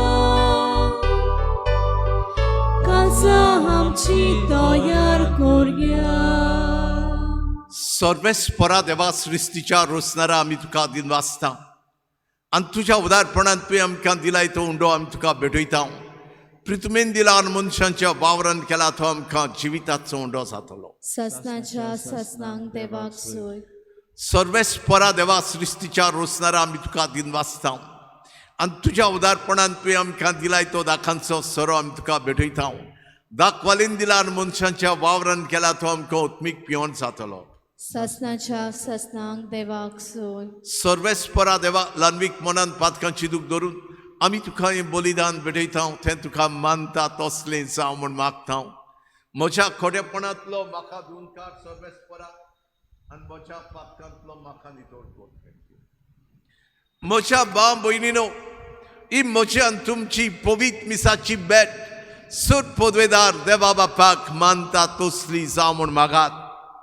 कालसा आमची तयार करूया. सर्वेस्परा देवा सृष्टीच्या रोसणारा आमी तुका दिनवासता आनी तुज्या उदारपणान तुवें आमकां दिलाय तो उंडो आमी तुका भेटयता. पृथ्वीन दिला आनी मनशांच्या वावरान केला तो आमकां जिविताचो उंडो जातलो. ससनाच्या ससनांक देवाक सोय. सर्वेस्परा देवा सृष्टीच्या रोसणारा आमी तुका दिनवासता आनी तुज्या उदारपणान तुवें आमकां दिलाय तो दाखांचो सोरो आमी तुका भेटयता. दाखवालीन दिला आनी मनशांच्या वावरान केला तो आमकां ओत्मीक पिवण जातलो. ससनाच्या ससनांक देवाक सोय. सर्वेस्परा देवा लानवीक मनान पातकां चिदूक धरून आमी तुका हें बलिदान भेटयता. तें तुका मानता तसलें जावं म्हूण मागता. म्हज्या खोडेपणांतलो म्हाका धुवन काड सर्वेस्परा आनी म्हज्या पातकांतलो म्हाका नितळ कर. म्हज्या भाव भयणीनो, ही म्हजी आनी तुमची पवित्र मिसाची भेट सूट पदवेदार देवा बापाक मानता तसली जावं म्हूण मागात.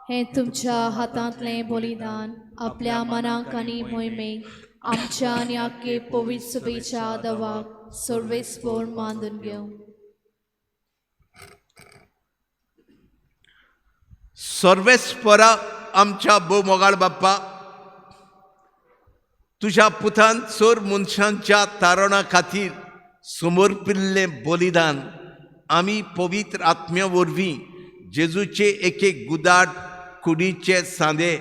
हे तुमच्या हातांतलें बलिदान आपल्या मनाक आनी मोहिमेक आमच्या आनी आख्खे पवित्र सभेच्या देवाक सर्वेस्पर मानून घेवं. सर्वेस्परा आमच्या भोव मोगाळ बाप्पा, तुज्या पुतान चोर मनशांच्या तारणा खातीर समर्पिल्लें बलिदान आमी पवित्र आत्म्या वरवीं जेजूचे एक एक गुदाड कुडीचे सांदे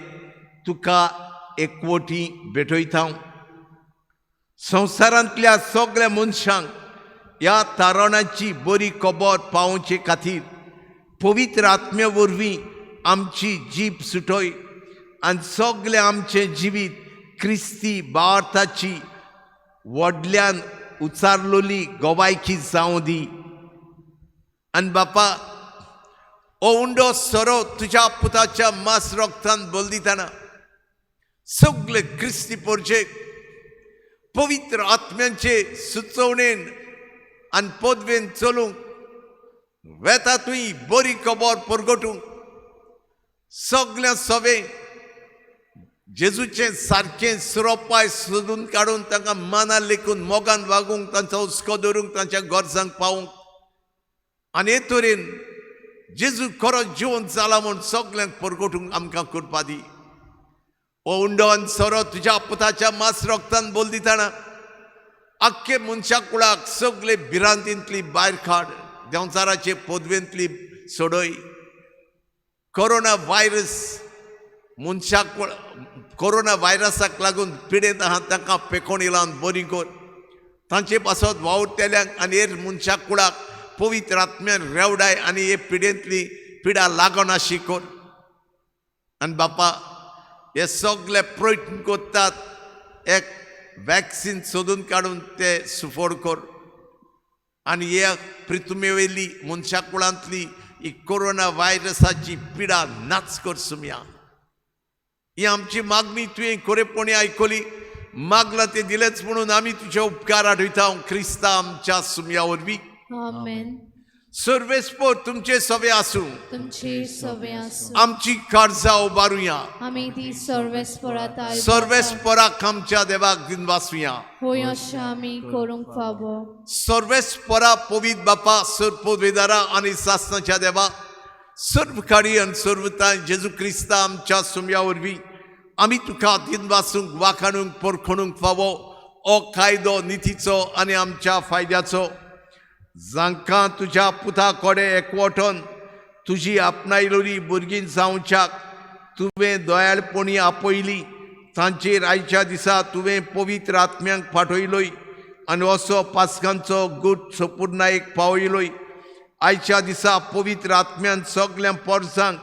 तुका एकवटी भेटयता. संवसारांतल्या सगळ्या मनशांक ह्या तारणाची बरी खबर पावोवचे खातीर पवित्र आत्म्या वरवीं आमची जीब सुटय आनी सगळें आमचें जिवीत क्रिस्ती भारताची व्हडल्यान उचारलोली गोवायकी जावं दी. आनी बापा, हो उंडो सोरो तुज्या पुताच्या मास रोगतान बोल दिताना सगळे क्रिस्ती पोरचेक पवित्र आत्म्यांचे सुचोवणेन आनी पदवेन चलूंक वेता तुई बरी खबर परगटूंक सगळ्या सवे जेजूचे सारखे सुरोपाय सोदून काडून तांकां मानार लेखून मोगान वागूंक तांचो हुस्को धरूंक तांच्या गरजांक पावूंक आनी हे तरेन जेजू खरो जिवन जाला म्हूण सगळ्यांक परगटूंक आमकां करपा दी. ओ उंडोन सोरो तुज्या पुताच्या मास रोगतान बोल दिताना आख्खे मनशा कुळाक सगळे भिरांतींतली भायर काड, देंवचाराचे पदवेंतली सोडय. कोरोना व्हायरस मनशाक कोरोना व्हायरसाक लागून पिडेत आहात तांकां पेकोणी लावन बरी कर. तांचे पासत वावुरतेल्यांक आनी हेर मनशाक कुळाक पवित्र आत्म्यान रेवडाय आनी हे पिडेंतली पिडा लागोनाशी कर. आनी बापा हे सगळे प्रयत्न करतात एक वॅक्सीन सोदून काडून ते सुफोड कर आनी हे पृथ्वी वयली मनशा कुळांतली ही कोरोना व्हायरसाची पिडा नाच कर सुमया. ही आमची मागणी तुवें खरेपणी आयकली, मागला ते दिलेच म्हणून आमी तुजे उपकार आठयता क्रिस्ता आमच्या सुमया वरवीं. आमेन. सर्वेस्पर तुमचे सवे आसूं, तुमचे सवे आसूं. आमची काळजां उबारुया, आमी ती सर्वेस्परात सर्वेस्पराक आमच्या देवाक दिन वाचुया. होय अशें आमी करूंक फावो. सर्वेस्परा पवित्र बापा सर्पोद्वेदारा आनी सासनाच्या देवा सर्वकारी आनी सर्वताय जेजू क्रिस्ता आमच्या सुमया वरवीं आमी तुका दिन वाचूंक वाखाणूंक परखणूंक फावो हो कायदो नितीचो आनी आमच्या फायद्याचो. जांकां तुज्या पुता कोडे एकवटोन तुजी आपणायलोली भुरगीं जावच्याक तुवें दयाळपणी आपयली, तांचेर आयच्या दिसा तुवें पवित्र आत्म्यांक फाटयलोय आनी असो पासकांचो गूट संपूर्णायेक पावयलोय. आयच्या दिसा पवित्र आत्म्यान सगळ्या पोरसांक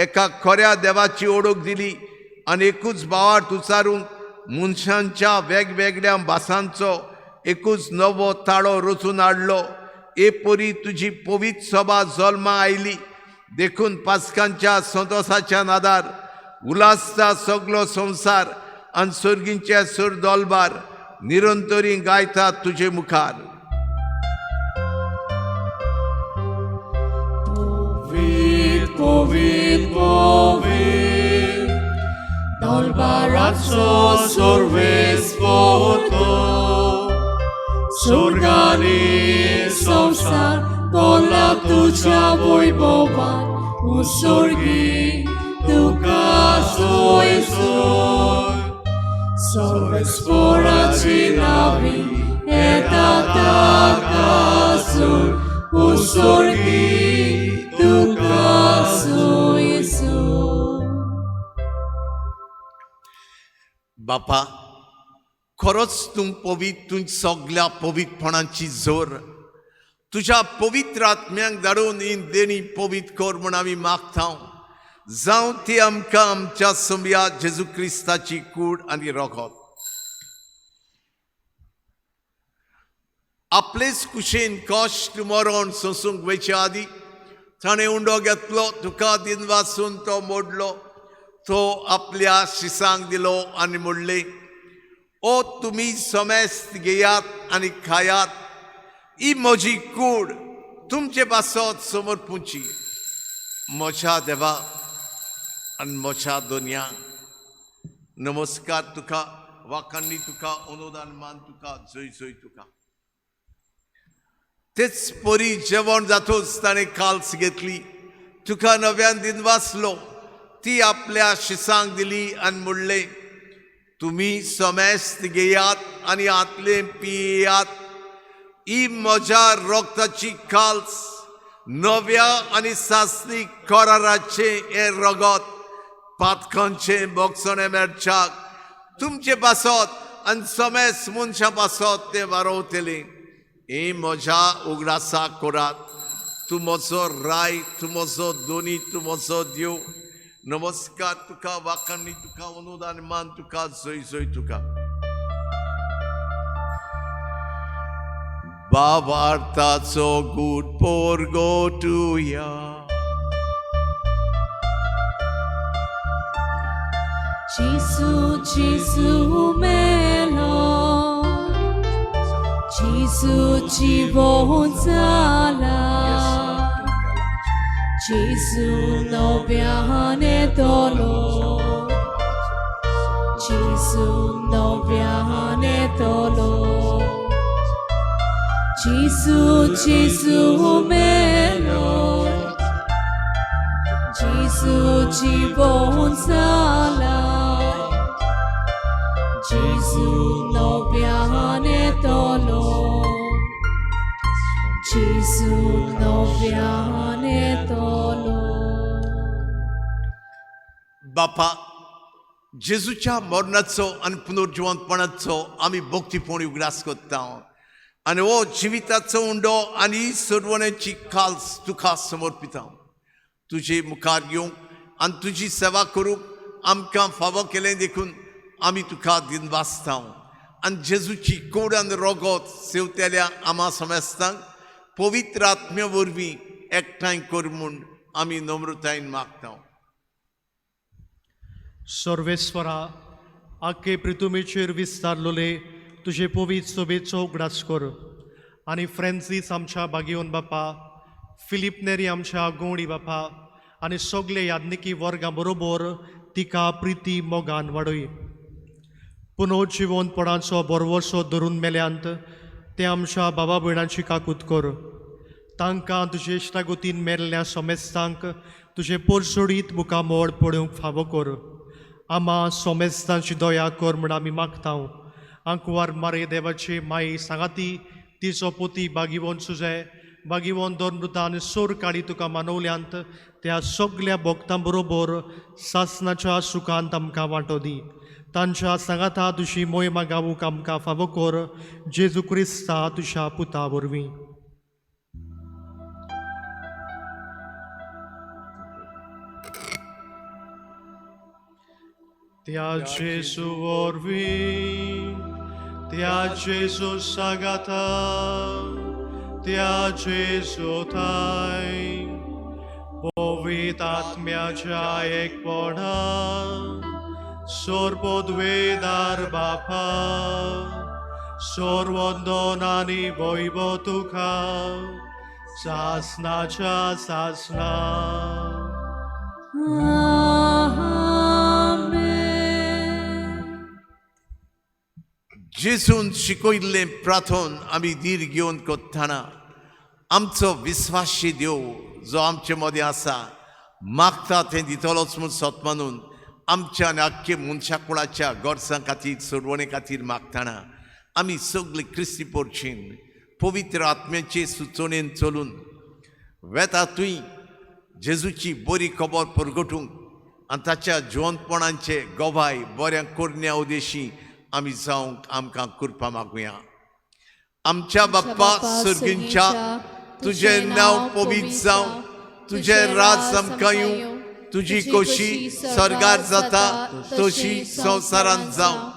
एका खऱ्या देवाची ओळख दिली आनी एकूच भावार्थ उचारूंक मनशांच्या वेगवेगळ्या भासांचो एकूच नवो ताळो रचून हाडलो. हे परी तुजी पवित्र सभा जल्मा आयली देखून पासकांच्या संतोसाच्या नादार उलासता सगळो संवसार आनी सर्गींचे सर दोलबार निरंतरी गायतात तुजे मुखार. Povit, dolbaraco sorvespoto, sorgani संसार कोला तुझ्या वैभवान उसर्गी तुका सोय सोय. सर्वेस्पराची नावी येतात आकाशून उसर्गी तुका सोय सोय. बापा खरोच तूं पवित्र, तूं सगळ्या पवित्रपणाची जोर तुझ्या पवित्र आत्म्यांक धाडून ही देणी पवित्र कर म्हूण आमी मागता. जावं ती आमकां आमच्या सुमया जेजू क्रिस्ताची कूड आनी रगत. आपलेच कुशेन कश्ट मरण सोंसूंक वयचे आदी ताणें उंडो घेतलो, तुका दिन वाचून तो मोडलो, तो आपल्या शिसांक दिलो आनी म्हणलें, ओ तुमी समेस्त घेयात आनी खायात, ही म्हजी कूड तुमचे पासत समर्पूची. म्हज्या देवा आनी म्हज्या दोनया नमस्कार तुका, वाखाणणी तुका, अनुदान मान तुका, जय जय तुका. तेच परी जेवण जातूच ताणें काल्स घेतली, तुका नव्यान दिन वाचलो, ती आपल्या शिसांक दिली आनी म्हणलें, तुमी समेस्त घेयात आनी आतले पियेयात, ही म्हज्या रोगताची काल्स, नव्या आनी सासणी कराराचे हे रगत, पातकांचे बोगसणे मेळच्याक तुमचे पासत आनी समेस्त मनशा पासत ते वारोवतले. हे म्हज्या उगडासा करात. तूं म्हजो राय, तूं म्हजो दोनी, तूं म्हजो देव. नमस्कार तुका, वाखाणणी तुका, अनुदान मान तुका, जय जय तुका. भावार्थाचो गूट पोरगोटुया. Jesu, Jesu melo, Jesu jiwon zala, Gesù noviane tolo, Gesù noviane tolo, Gesù Gesù melo, Gesù জীবন সালা, Gesù noviane tolo, Gesù noviane tolo. बापा जेजूच्या मरणाचो आणि पुनर्जीवनपणाचो आम्ही भक्तीपणे उगडास करता आणि हो जिविताचो उंडो आणि सर्वण्याची काल तुका समर्पिता तुझे मुखार येवंक आणि तुझी सेवा करूंक आमकां फावो केलें देखून आमी तुका दिन वाचता आणि जेजूची कोड आनी रोगोत सेवतेल्या आम्हा समेस्तांक पवित्र आत्म्या वरवीं एकठांय कर म्हूण आमी नम्रतायेन मागता सर्वेस्वरा आख्खे पृथ्वीचेर विस्तारलोले तुझे पवित्र सोबेचो उगडास कर आनी फ्रांसीस आमच्या बागीवन बापा फिलीप नेरी आमच्या गोंडी बापा आनी सगळे याज्ञिकी वर्गां बरोबर तिका प्रिती मोगान वाडय पुनर्जीवनपणाचो बरवसो धरून मेल्यांत ते आमच्या बाबा भयणांची काकूत कर तांकां तुजे इश्टागतीन मेल्ल्या सोमेस्तांक तुजे परसोडीत मुखामोड पडूंक फावो कर आमा सोमेस्तांची दया कर म्हण आमी मागता आंकवार मारे देवाची माई सांगाती तिचो पोती बागीवोन सुजे बागीवोन दोनमृता आनी सोर काडी तुका मानवल्यांत त्या सगळ्या भक्तां बरोबर सासणाच्या सुखांत आमकां वांटो दी तांच्या सांगाता तुजी मोहिमा गावूंक आमकां फावो कर जेजू क्रिस्ता तुज्या पुता वरवीं त्या जेजू वरवीं त्या जेजू सांगाता त्या जेजू थाय पवित्र आत्म्याच्या एकपणा सर्वोद्वेदार बापा सर्वंदन आनी वैभव तुका सासनाच्या सासना जेजून शिकयल्लें प्रार्थन आमी धीर घेवन करतना आमचो विस्वाशी देव जो आमचे मदें आसा मागता तें दितलोच म्हूण सत्मानून आमच्या आनी आख्खे मनशाकुळाच्या गोरसां खातीर सोडवणे खातीर मागतना आमी सगळीं क्रिस्ती पोरचीन पवित्र आत्म्याचे सुचोवणेन चलून वेता तुय जेजूची बरी खबर परगटूंक आनी ताच्या जिवंतपणांचे गोवाय बऱ्या कोरण्या उदेशी आमी जावंक आमकां कृपा मागुया आमच्या बाप्पा सर्गींच्या तुजें नांव पवित्र जावं तुजें राज आमकां येवं तुजी खोशी स्वर्गार जाता तशी संवसारांत जावं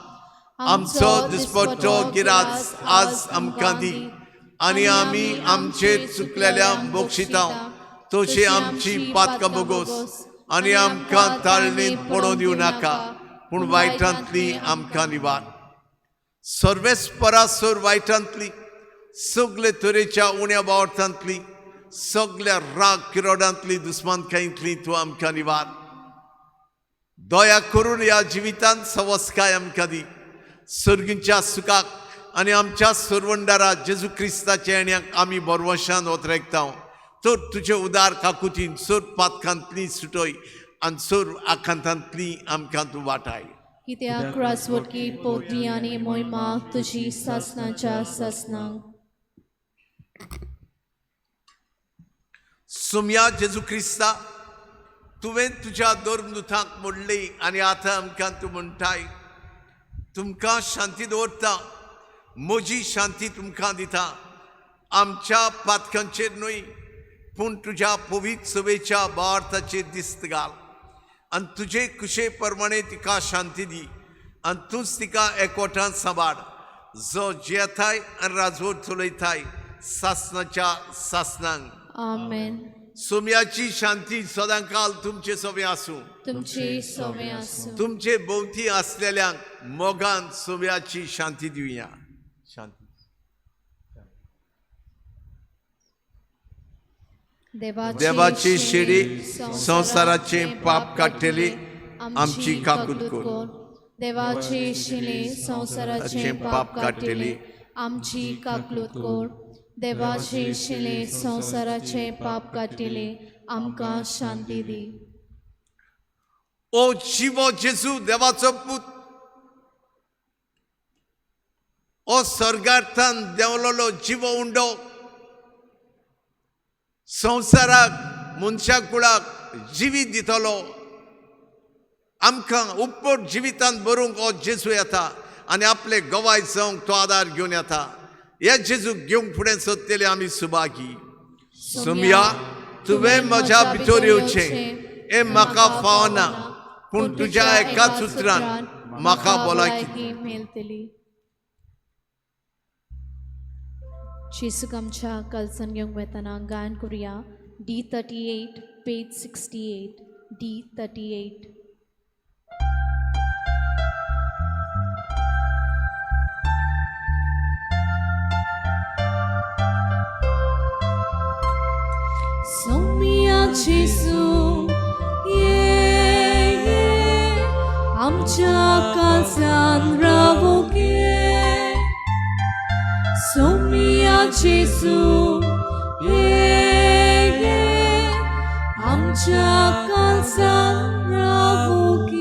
आमचो दिसपट्टो गिराज आज आमकां दी आनी आमी आमचेर चुकलेल्या बक्षिता तशी आमची पातकां बोगोस आनी आमकां ताळणेंत पडों दिवं नाका पूण वायटांतली आमकां निवार सर्वेस्परासोर वायटांतली सगळे तरेच्या उण्या बावर्थांतली सगळ्या राग किरोडांतली दुस्मानकायेंतली तूं आमकां निवार दया करून ह्या जिवितांत सवस्काय आमकां दी सर्गींच्या सुखाक आनी आमच्या सर्वंडारा जेजू क्रिस्ताच्या येण्याक आमी बरवशान वतरेकता तर तुजे उदार काकुतीन सोर पातकांतली सुटय आनी सोर आखांतांतली आमकां तूं वाटाय कित्याक राजवटकी पोतरी आनी मोहिमा तुजी सासनाच्या सासनांक सोम्या जेजू क्रिस्ता तुवें तुज्या धर्मदुतांक म्हणली आनी आतां आमकां तूं म्हणटाय तुमकां शांती दवरता म्हजी शांती तुमकां दिता आमच्या पातकांचेर न्हय पूण तुज्या पवित्र सभेच्या भावार्थाचेर दिस्त घाल आनी तुजे कुशे प्रमाणे तिका शांती दी आनी तूंच तिका एकवटान सांबाळ जो जियेताय आनी राजवट चलयताय सासनाच्या सासनांक आमेन सोम्याची शांती सदांकाल तुमचे सोबे आसूं तुमचे सोबे आसूं तुमचे भोवती आसलेल्यांक मोगान सोम्याची शांती दिवया शांती देवाची शिडी संसाराचे पाप काढलेली आमची काकूत कोर. देवाची शिले संसाराचे पाप काढलेली आमची काकलूत कोर. देवाची शिले संसाराचे पाप काढलेले आमकां शांती दी. ओ शिवो जेजू देवाचो पूत, ओ स्वर्गार्थान देवलोलो जिवो उंडो संसाराक मनशा कुळाक जिवीत दितलो. आमकां उपट जिवितांत भरूंक हो जेजू येता आनी आपले गवाय जावंक तो आदार घेवन येता. हे जेजूक घेवंक फुडें सोदतले आमी सुभागी. सोम्या तुवें म्हज्या भितर येवचें हें म्हाका फावना, पूण तुज्या एकाच उतरान म्हाका भलायकी मेळटली. जेजूक आमच्या कल्सन घेवंक वेतना गायन करुया D38 पेज 68 D38. सोमिया जेजू ये आमच्या काळजान रावूंक ये. सोमिया जेजू ये आमच्या काळजान रावूंक ये.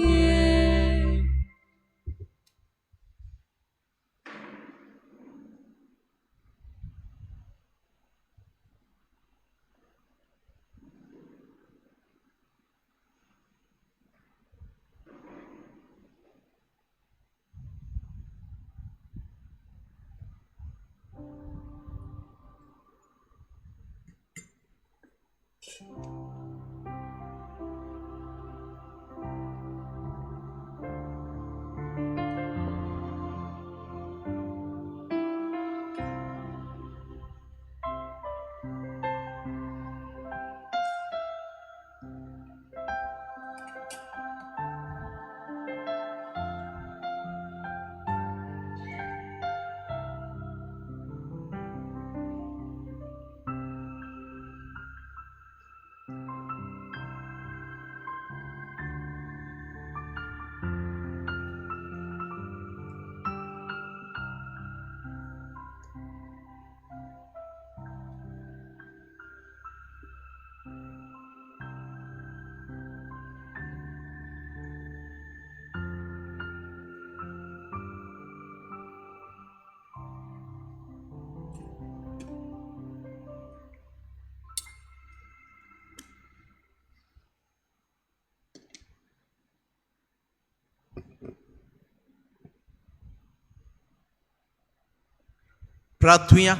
प्रार्थुया.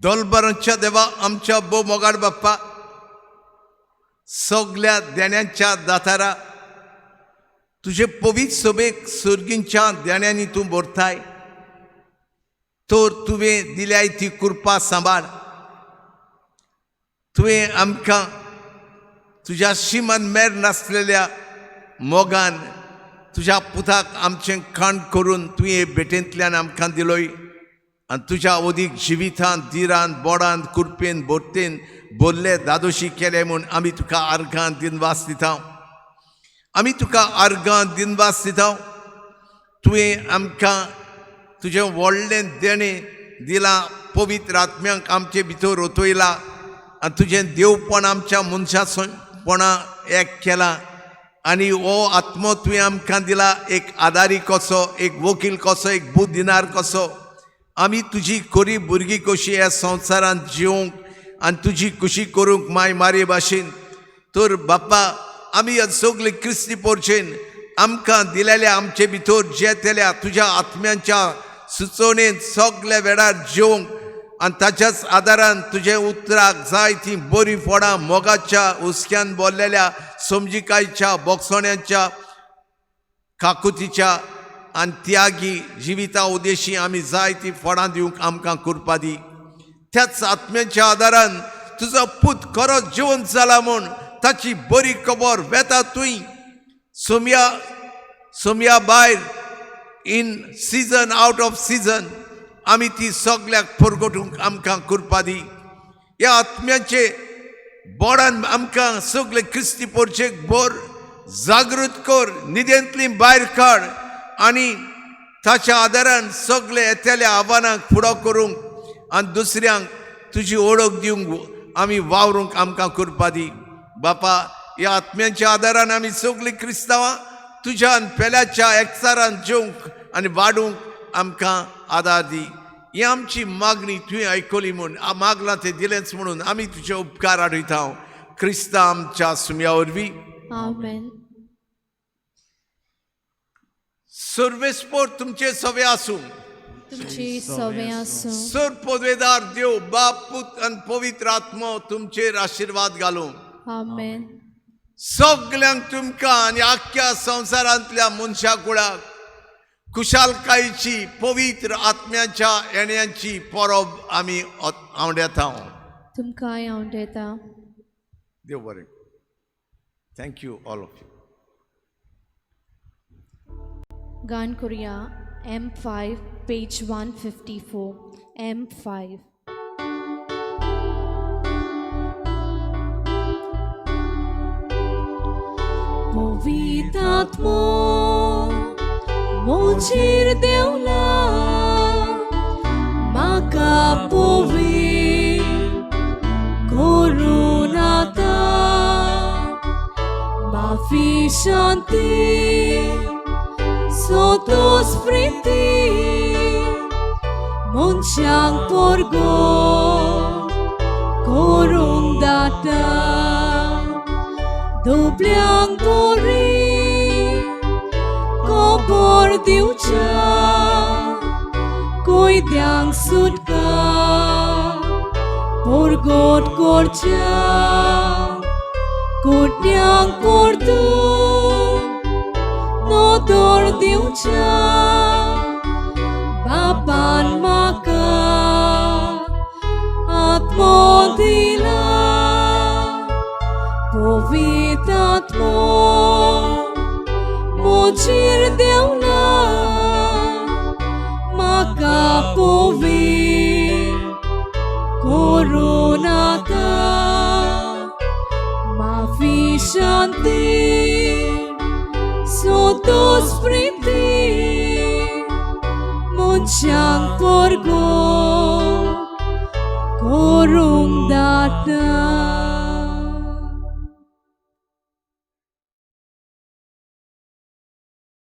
दोलबरांच्या देवा आमच्या बो मोगाड बाप्पा, सगळ्या देण्यांच्या दातारा तुझे पवित्र सभेक सर्गींच्या देण्यांनी तूं भरताय. तर तुवें दिल्याय ती कृपा सांबाळ. तुवें आमकां तुज्या शिमान मेर नासलेल्या मोगान तुज्या पुताक आमचें खाण करून तुवें भेटेंतल्यान आमकां दिलोय. आनी तुज्या ओदीक जिवितांत दिरान बोडान कुरपेन बोरतेन बोल्ले दादोशी केले म्हूण आमी तुका आर्गां दिनवास दिता. आमी तुका आर्गां दिनवास दिता. तुवें आमकां तुजें व्हडलें देणें दिलां. पवित्र आत्म्यांक आमचे भितर ओतयला आनी तुजें देवपण आमच्या मनशापणा एक केलां. आनी हो आत्मो तुवें आमकां दिला, एक आदारी कसो, एक वकील कसो, एक बुद्धिनार कसो. आमी तुजी खरी भुरगीं कशी ह्या संवसारांत जिवंक आनी तुजी खुशी करूंक माय मारी भाशेन. तर बाप्पा आमी सगळे क्रिस्ती पोरचेन आमकां दिलेल्या आमचे भितर जेतेल्या तुज्या आत्म्यांच्या सुचोवणेन सगळे वेळार जिवंक आनी ताच्याच आदारान तुजे उतराक जाय ती बरी फळां मोगाच्या हुस्क्यान बोल्लेल्या समजिकायच्या बोगसोण्यांच्या काकुतीच्या आनी त्यागी जिविता उद्देशी आमी जाय ती फळां दिवंक आमकां कृपा दी. त्याच आत्म्याच्या आदारान तुजो पूत खरोच जिवंत जाला म्हूण ताची बरी खबर वेता तुवें. सोम्या सोमया भायर in season out off season आमी ती सगळ्याक परगटूंक आमकां करपा दी. ह्या आत्म्याचे बोडान आमकां सगळे क्रिस्ती पोरचेक बोर जागृत कर, न्हिदेंतली भायर काड आनी ताच्या आदारान सगळे येतेल्या आव्हानांक फुडो करूंक आनी दुसऱ्यांक तुजी ओळख दिवंक आमी वावरूंक आमकां करपा दी. बापा, ह्या आत्म्याच्या आदारान आमी सगळीं क्रिस्तांवां तुज्यान पेल्याच्या एकचारान जेवंक आनी वाडूंक आमकां आदार दी. ही आमची मागणी तुवें आयकली म्हूण मागलां तें दिलेंच म्हणून आमी तुजे उपकार आडयता. क्रिस्ता आमच्या सुमया वरवीं आमेन. सर्वेस्पोर तुमचे सवे आसूं. तुमची सवय आसूं. सर पदवेदार देव बाप पूत आनी पवित्र आत्मो तुमचेर आशिर्वाद घालूं. आमेन. सगल्यांक तुमकां आनी आख्ख्या संवसारांतल्या मनशा कुळाक कुशालकायेची पवित्र आत्म्याच्या येण्याची परब आमी आवडेता. तुमकांय हांव देता. देव बरें. Thank you all of you. गान करुया M5 page 154. M5. Powitatmo močir deula maka powi korunata ma fi shanti sotto spriti monchang porgo korung data doblang pori kobor diucha koi dyang sutka porgot korcha kotnyang portu nodor diucha bapan maka atmo dila Powitatmo močir deula maka powi korunata ma fi shanti sotto spriti monchang porgo korung data.